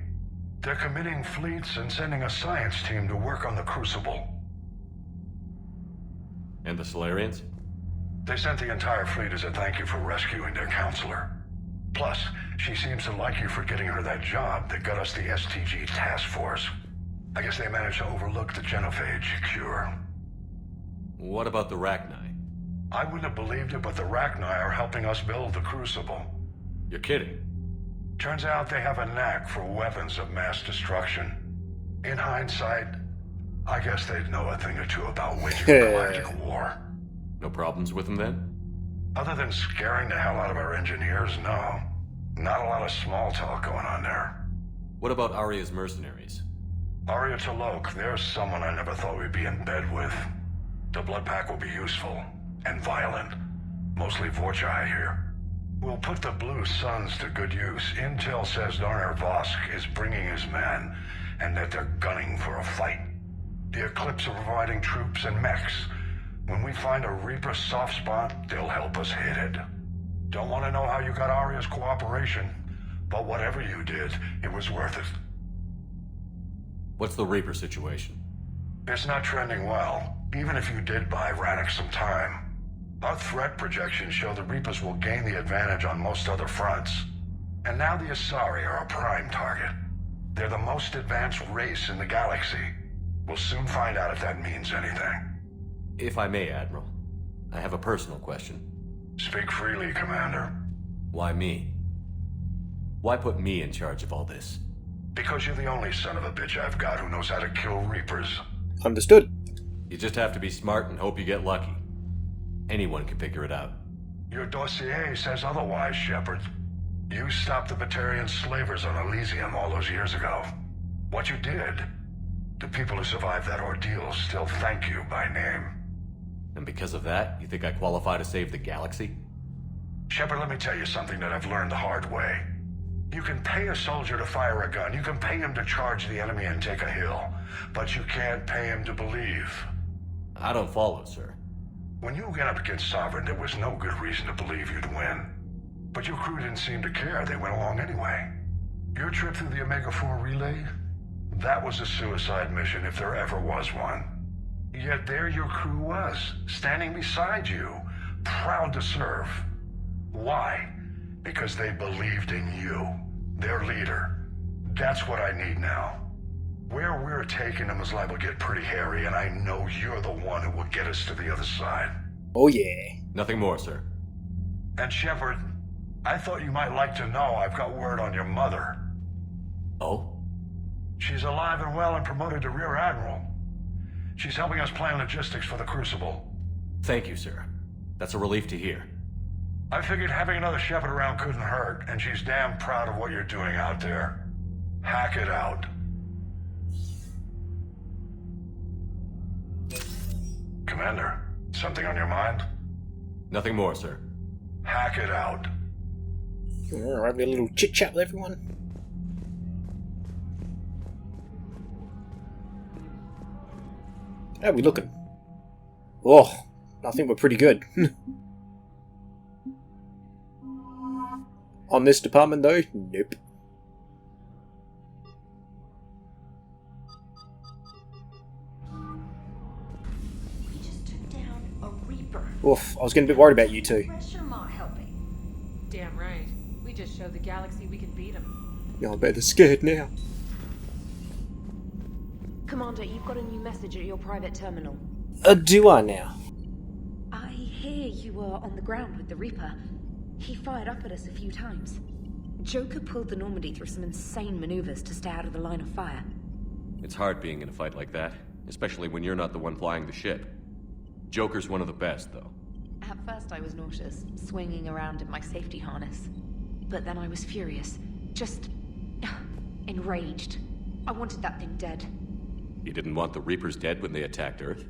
They're committing fleets and sending a science team to work on the Crucible. And the Solarians? They sent the entire fleet as a thank you for rescuing their counselor. Plus, she seems to like you for getting her that job that got us the STG task force. I guess they managed to overlook the genophage cure. What about the Rachni? I wouldn't have believed it, but the Rachni are helping us build the Crucible. You're kidding. Turns out they have a knack for weapons of mass destruction. In hindsight, I guess they'd know a thing or two about waging a galactic war. No problems with them then? Other than scaring the hell out of our engineers, no. Not a lot of small talk going on there. What about Aria's mercenaries? Aria T'Loak, there's someone I never thought we'd be in bed with. The blood pack will be useful, and violent. Mostly Vorcha here. We'll put the Blue Suns to good use. Intel says Darner Vosk is bringing his men, and that they're gunning for a fight. The Eclipse are providing troops and mechs. When we find a Reaper soft spot, they'll help us hit it. Don't want to know how you got Aria's cooperation, but whatever you did, it was worth it. What's the Reaper situation? It's not trending well, even if you did buy Radix some time. Our threat projections show the Reapers will gain the advantage on most other fronts. And now the Asari are a prime target. They're the most advanced race in the galaxy. We'll soon find out if that means anything. If I may, Admiral, I have a personal question. Speak freely, Commander. Why me? Why put me in charge of all this? Because you're the only son of a bitch I've got who knows how to kill Reapers. Understood. You just have to be smart and hope you get lucky. Anyone can figure it out. Your dossier says otherwise, Shepard. You stopped the Batarian slavers on Elysium all those years ago. What you did, the people who survived that ordeal still thank you by name. And because of that, you think I qualify to save the galaxy? Shepard, let me tell you something that I've learned the hard way. You can pay a soldier to fire a gun, you can pay him to charge the enemy and take a hill, but you can't pay him to believe. I don't follow, sir. When you went up against Sovereign, there was no good reason to believe you'd win. But your crew didn't seem to care, they went along anyway. Your trip through the Omega-4 relay? That was a suicide mission if there ever was one. Yet there your crew was, standing beside you, proud to serve. Why? Because they believed in you, their leader. That's what I need now. Where we're taking them is liable to get pretty hairy, and I know you're the one who will get us to the other side. Oh yeah. Nothing more, sir. And Shepard, I thought you might like to know I've got word on your mother. Oh? She's alive and well and promoted to Rear Admiral. She's helping us plan logistics for the Crucible. Thank you, sir. That's a relief to hear. I figured having another Shepard around couldn't hurt, and she's damn proud of what you're doing out there. Hack it out. Commander, something on your mind? Nothing more, sir. Hack it out. Alright, having a little chit chat with everyone. How are we looking? Oh, I think we're pretty good. On this department, though, nope. We just took down a Reaper. Oof, I was getting a bit worried about you two. Pressure not helping. Damn right. We just showed the galaxy we can beat them. Yeah, I bet they're scared now. Commander, you've got a new message at your private terminal. Do I now? I hear you were on the ground with the Reaper. He fired up at us a few times. Joker pulled the Normandy through some insane maneuvers to stay out of the line of fire. It's hard being in a fight like that, especially when you're not the one flying the ship. Joker's one of the best, though. At first I was nauseous, swinging around in my safety harness. But then I was furious. Just... enraged. I wanted that thing dead. You didn't want the Reapers dead when they attacked Earth?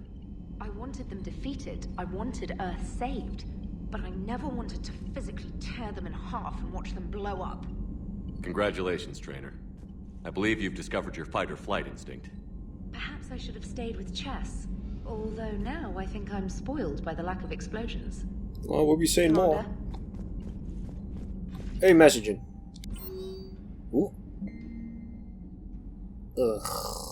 I wanted them defeated. I wanted Earth saved. But I never wanted to physically tear them in half and watch them blow up. Congratulations, Trainer. I believe you've discovered your fight-or-flight instinct. Perhaps I should have stayed with chess. Although now I think I'm spoiled by the lack of explosions. Well, we'll be seeing more. Commander? Hey, messaging. Ooh. Ugh.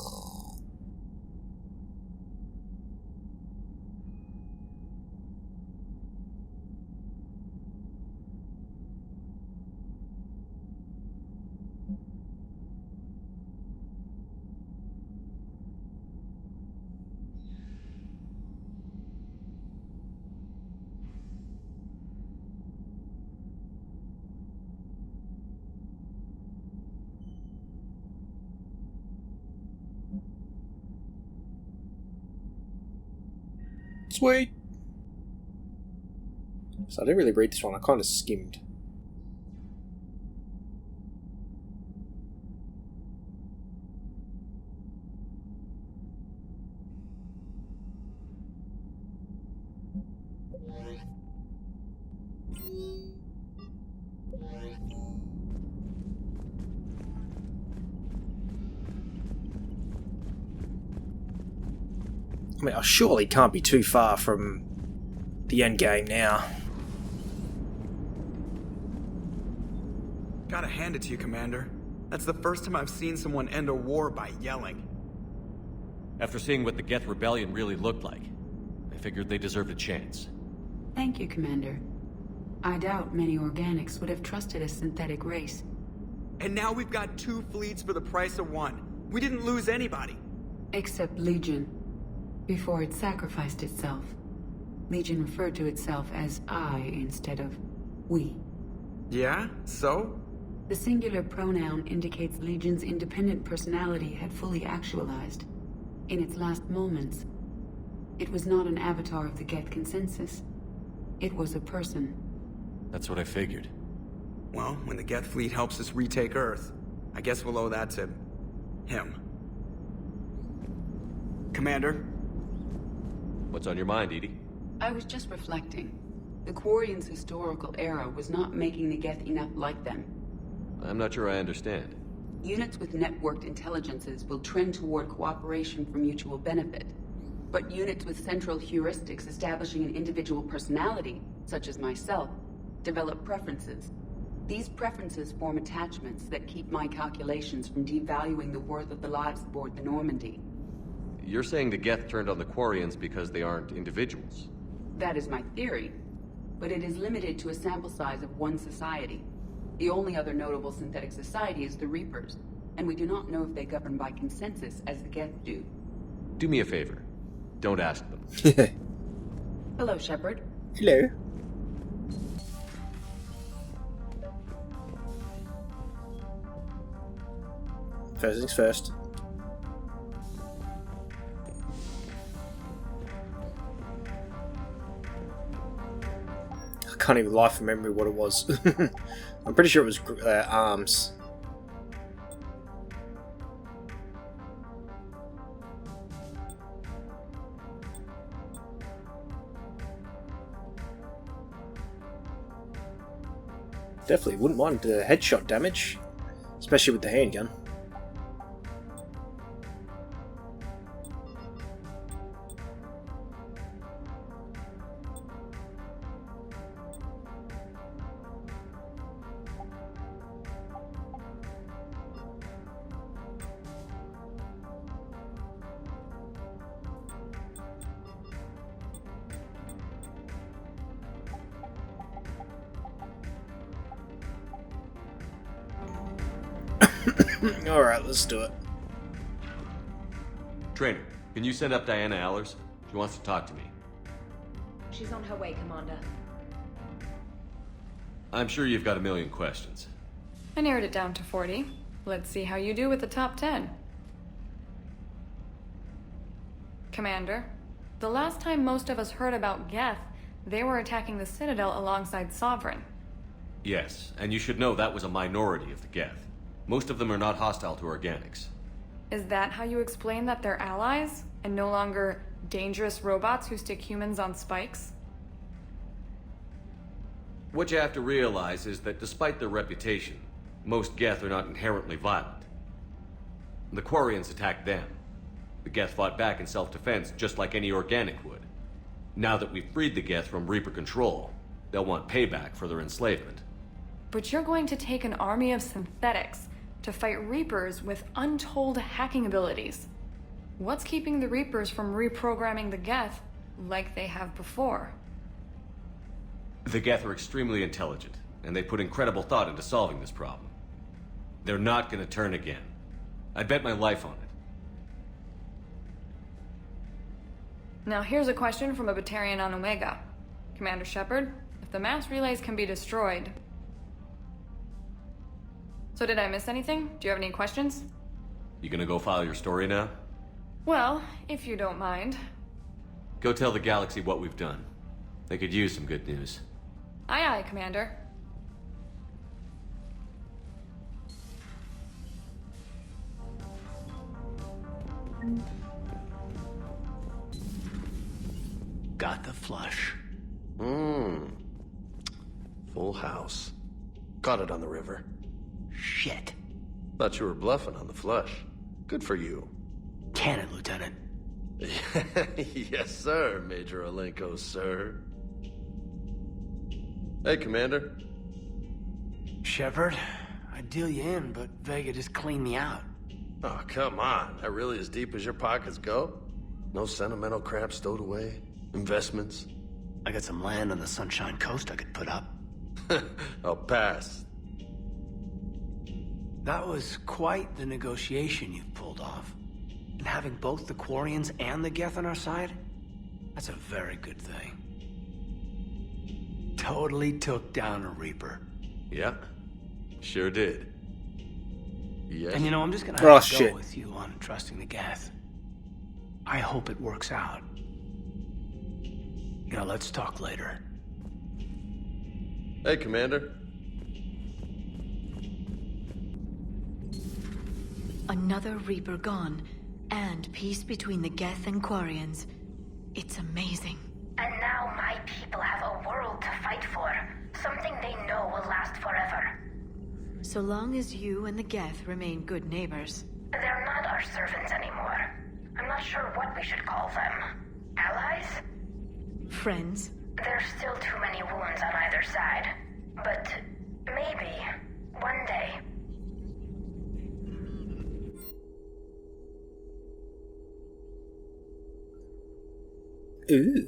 Sweet. So I didn't really read this one, I kind of skimmed. I mean, I surely can't be too far from the end game now. Gotta hand it to you, Commander. That's the first time I've seen someone end a war by yelling. After seeing what the Geth Rebellion really looked like, I figured they deserved a chance. Thank you, Commander. I doubt many organics would have trusted a synthetic race. And now we've got 2 fleets for the price of 1. We didn't lose anybody. Except Legion. Before it sacrificed itself. Legion referred to itself as I instead of we. Yeah? So? The singular pronoun indicates Legion's independent personality had fully actualized. In its last moments, it was not an avatar of the Geth consensus. It was a person. That's what I figured. Well, when the Geth fleet helps us retake Earth, I guess we'll owe that to... him. Commander? What's on your mind, Edie? I was just reflecting. The Quarians' historical era was not making the Geth enough like them. I'm not sure I understand. Units with networked intelligences will trend toward cooperation for mutual benefit. But units with central heuristics establishing an individual personality, such as myself, develop preferences. These preferences form attachments that keep my calculations from devaluing the worth of the lives aboard the Normandy. You're saying the Geth turned on the Quarians because they aren't individuals? That is my theory. but it is limited to a sample size of one society. The only other notable synthetic society is the Reapers, and we do not know if they govern by consensus as the Geth do. Do me a favor. Don't ask them. Hello, Shepard. Hello. First things first. I can't even lie from memory what it was. I'm pretty sure it was arms. Definitely wouldn't mind headshot damage, especially with the handgun. Alright, let's do it. Trainer, can you send up Diana Allers? She wants to talk to me. She's on her way, Commander. I'm sure you've got a million questions. I narrowed it down to 40. Let's see how you do with the top 10. Commander, the last time most of us heard about Geth, they were attacking the Citadel alongside Sovereign. Yes, and you should know that was a minority of the Geth. Most of them are not hostile to organics. Is that how you explain that they're allies, and no longer dangerous robots who stick humans on spikes? What you have to realize is that despite their reputation, most Geth are not inherently violent. The Quarians attacked them. The Geth fought back in self-defense just like any organic would. Now that we've freed the Geth from Reaper control, they'll want payback for their enslavement. But you're going to take an army of synthetics to fight Reapers with untold hacking abilities. What's keeping the Reapers from reprogramming the Geth like they have before? The Geth are extremely intelligent, and they put incredible thought into solving this problem. They're not gonna turn again. I'd bet my life on it. Now here's a question from a Batarian on Omega. Commander Shepard, if the mass relays can be destroyed... So did I miss anything? Do you have any questions? You gonna go file your story now? Well, if you don't mind. Go tell the galaxy what we've done. They could use some good news. Aye aye, Commander. Got the flush. Full house. Got it on the river. Shit. Thought you were bluffing on the flush. Good for you. Cannon, Lieutenant. Yes, sir, Major Olenko, sir. Hey, Commander. Shepard, I'd deal you in, but Vega just cleaned me out. Oh, come on. That really as deep as your pockets go? No sentimental crap stowed away? Investments? I got some land on the Sunshine Coast I could put up. I'll pass. That was quite the negotiation you've pulled off. And having both the Quarians and the Geth on our side, that's a very good thing. Totally took down a Reaper. Yeah, sure did. Yes. And you know, I'm just gonna have to go with you on trusting the Geth. I hope it works out. You know, let's talk later. Hey, Commander. Another Reaper gone, and peace between the Geth and Quarians. It's amazing. And now my people have a world to fight for. Something they know will last forever. So long as you and the Geth remain good neighbors. They're not our servants anymore. I'm not sure what we should call them. Allies? Friends? There's still too many wounds on either side. But maybe, one day... Ooh.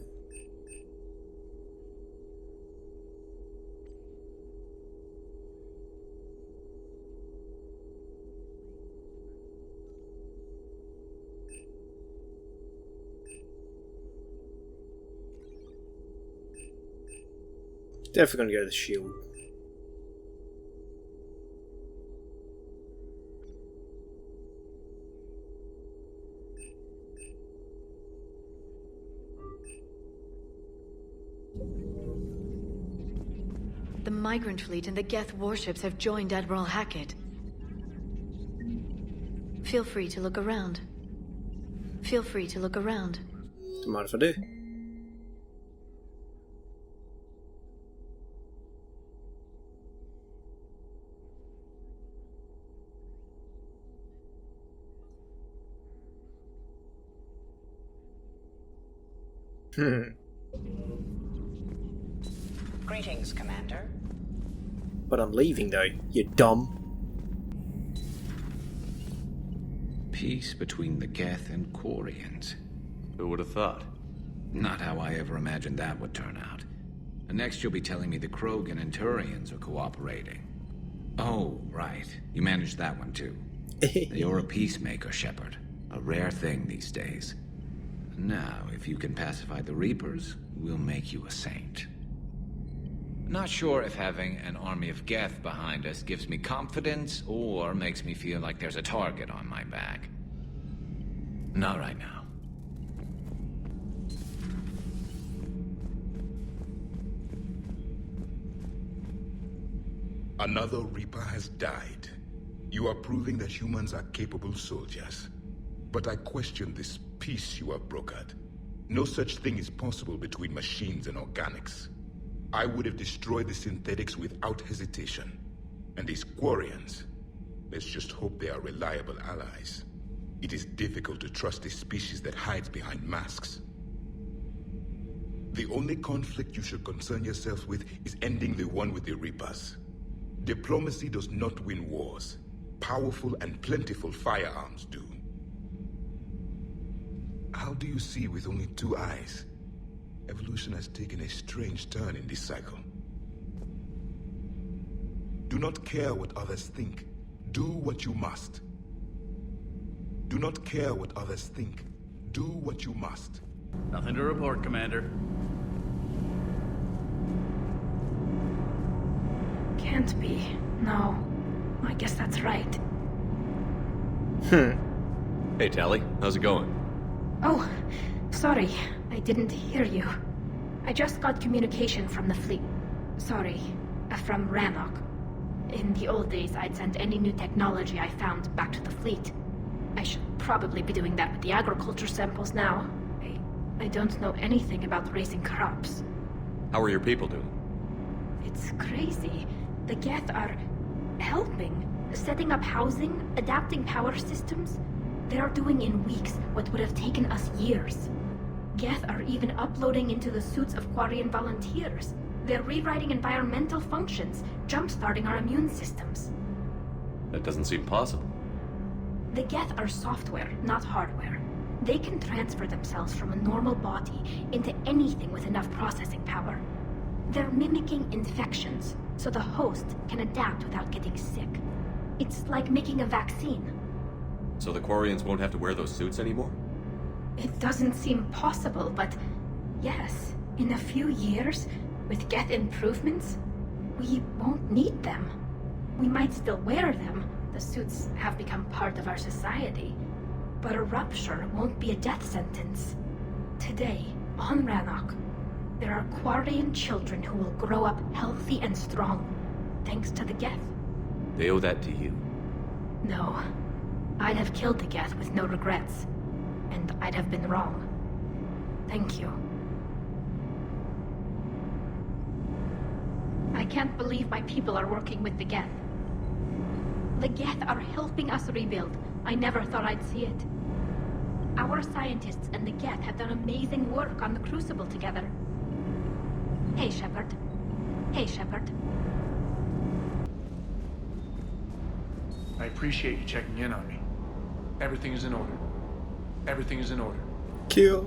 Definitely gonna go to the shield. The migrant fleet and the Geth warships have joined Admiral Hackett. Feel free to look around. Feel free to look around. Don't mind if I do. Greetings, Commander. But I'm leaving though, you dumb. Peace between the Geth and Quarians. Who would have thought? Not how I ever imagined that would turn out. And next you'll be telling me the Krogan and Turians are cooperating. Oh, right. You managed that one too. You're a peacemaker, Shepard. A rare thing these days. Now, if you can pacify the Reapers, we'll make you a saint. Not sure if having an army of Geth behind us gives me confidence or makes me feel like there's a target on my back. Not right now. Another Reaper has died. You are proving that humans are capable soldiers. But I question this peace you have brokered. No such thing is possible between machines and organics. I would have destroyed the synthetics without hesitation. And these Quarians, let's just hope they are reliable allies. It is difficult to trust a species that hides behind masks. The only conflict you should concern yourself with is ending the one with the Reapers. Diplomacy does not win wars. Powerful and plentiful firearms do. How do you see with only 2 eyes? Evolution has taken a strange turn in this cycle. Do not care what others think. Do what you must. Do not care what others think. Do what you must. Nothing to report, Commander. Can't be. No. I guess that's right. Hey, Tali. How's it going? Oh, sorry. I didn't hear you. I just got communication from the fleet. Sorry, from Rannoch. In the old days, I'd send any new technology I found back to the fleet. I should probably be doing that with the agriculture samples now. I don't know anything about raising crops. How are your people doing? It's crazy. The Geth are helping. Setting up housing, adapting power systems. They are doing in weeks what would have taken us years. Geth are even uploading into the suits of Quarian volunteers. They're rewriting environmental functions, jump-starting our immune systems. That doesn't seem possible. The Geth are software, not hardware. They can transfer themselves from a normal body into anything with enough processing power. They're mimicking infections, so the host can adapt without getting sick. It's like making a vaccine. So the Quarians won't have to wear those suits anymore? It doesn't seem possible, but yes, in a few years, with Geth improvements, we won't need them. We might still wear them. The suits have become part of our society. But a rupture won't be a death sentence. Today, on Rannoch, there are Quarian children who will grow up healthy and strong, thanks to the Geth. They owe that to you. No. I'd have killed the Geth with no regrets. And I'd have been wrong. Thank you. I can't believe my people are working with the Geth. The Geth are helping us rebuild. I never thought I'd see it. Our scientists and the Geth have done amazing work on the Crucible together. Hey, Shepard. Hey, Shepard. I appreciate you checking in on me. Everything is in order. Everything is in order. Kill.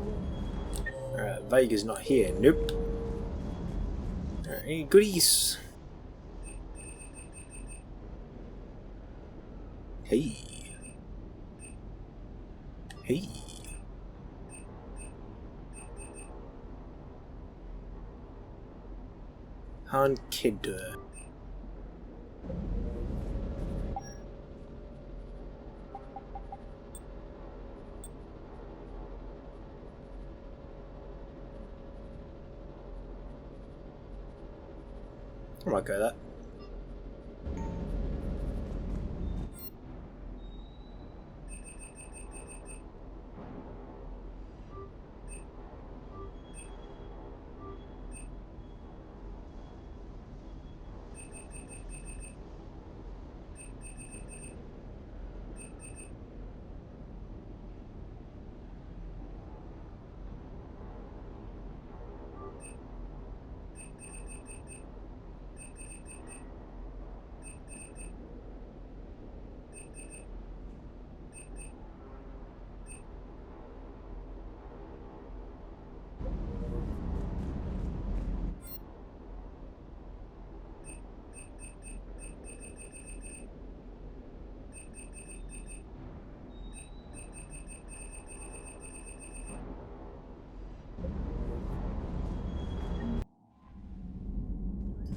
Alright, Vega's not here. Nope. Alright, any goodies? Hey. Hey. Han Kidder. I might go that.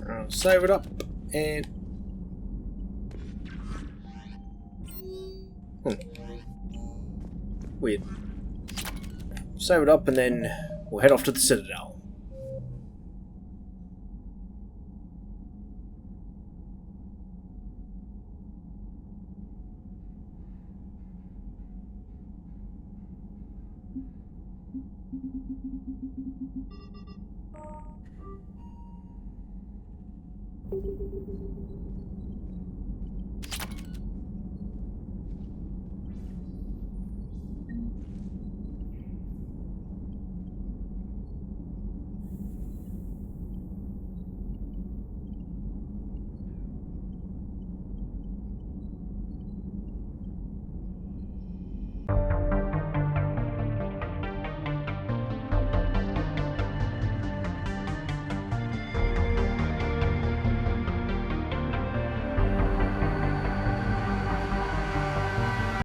I'll save it up and weird. Save it up and then we'll head off to the Citadel.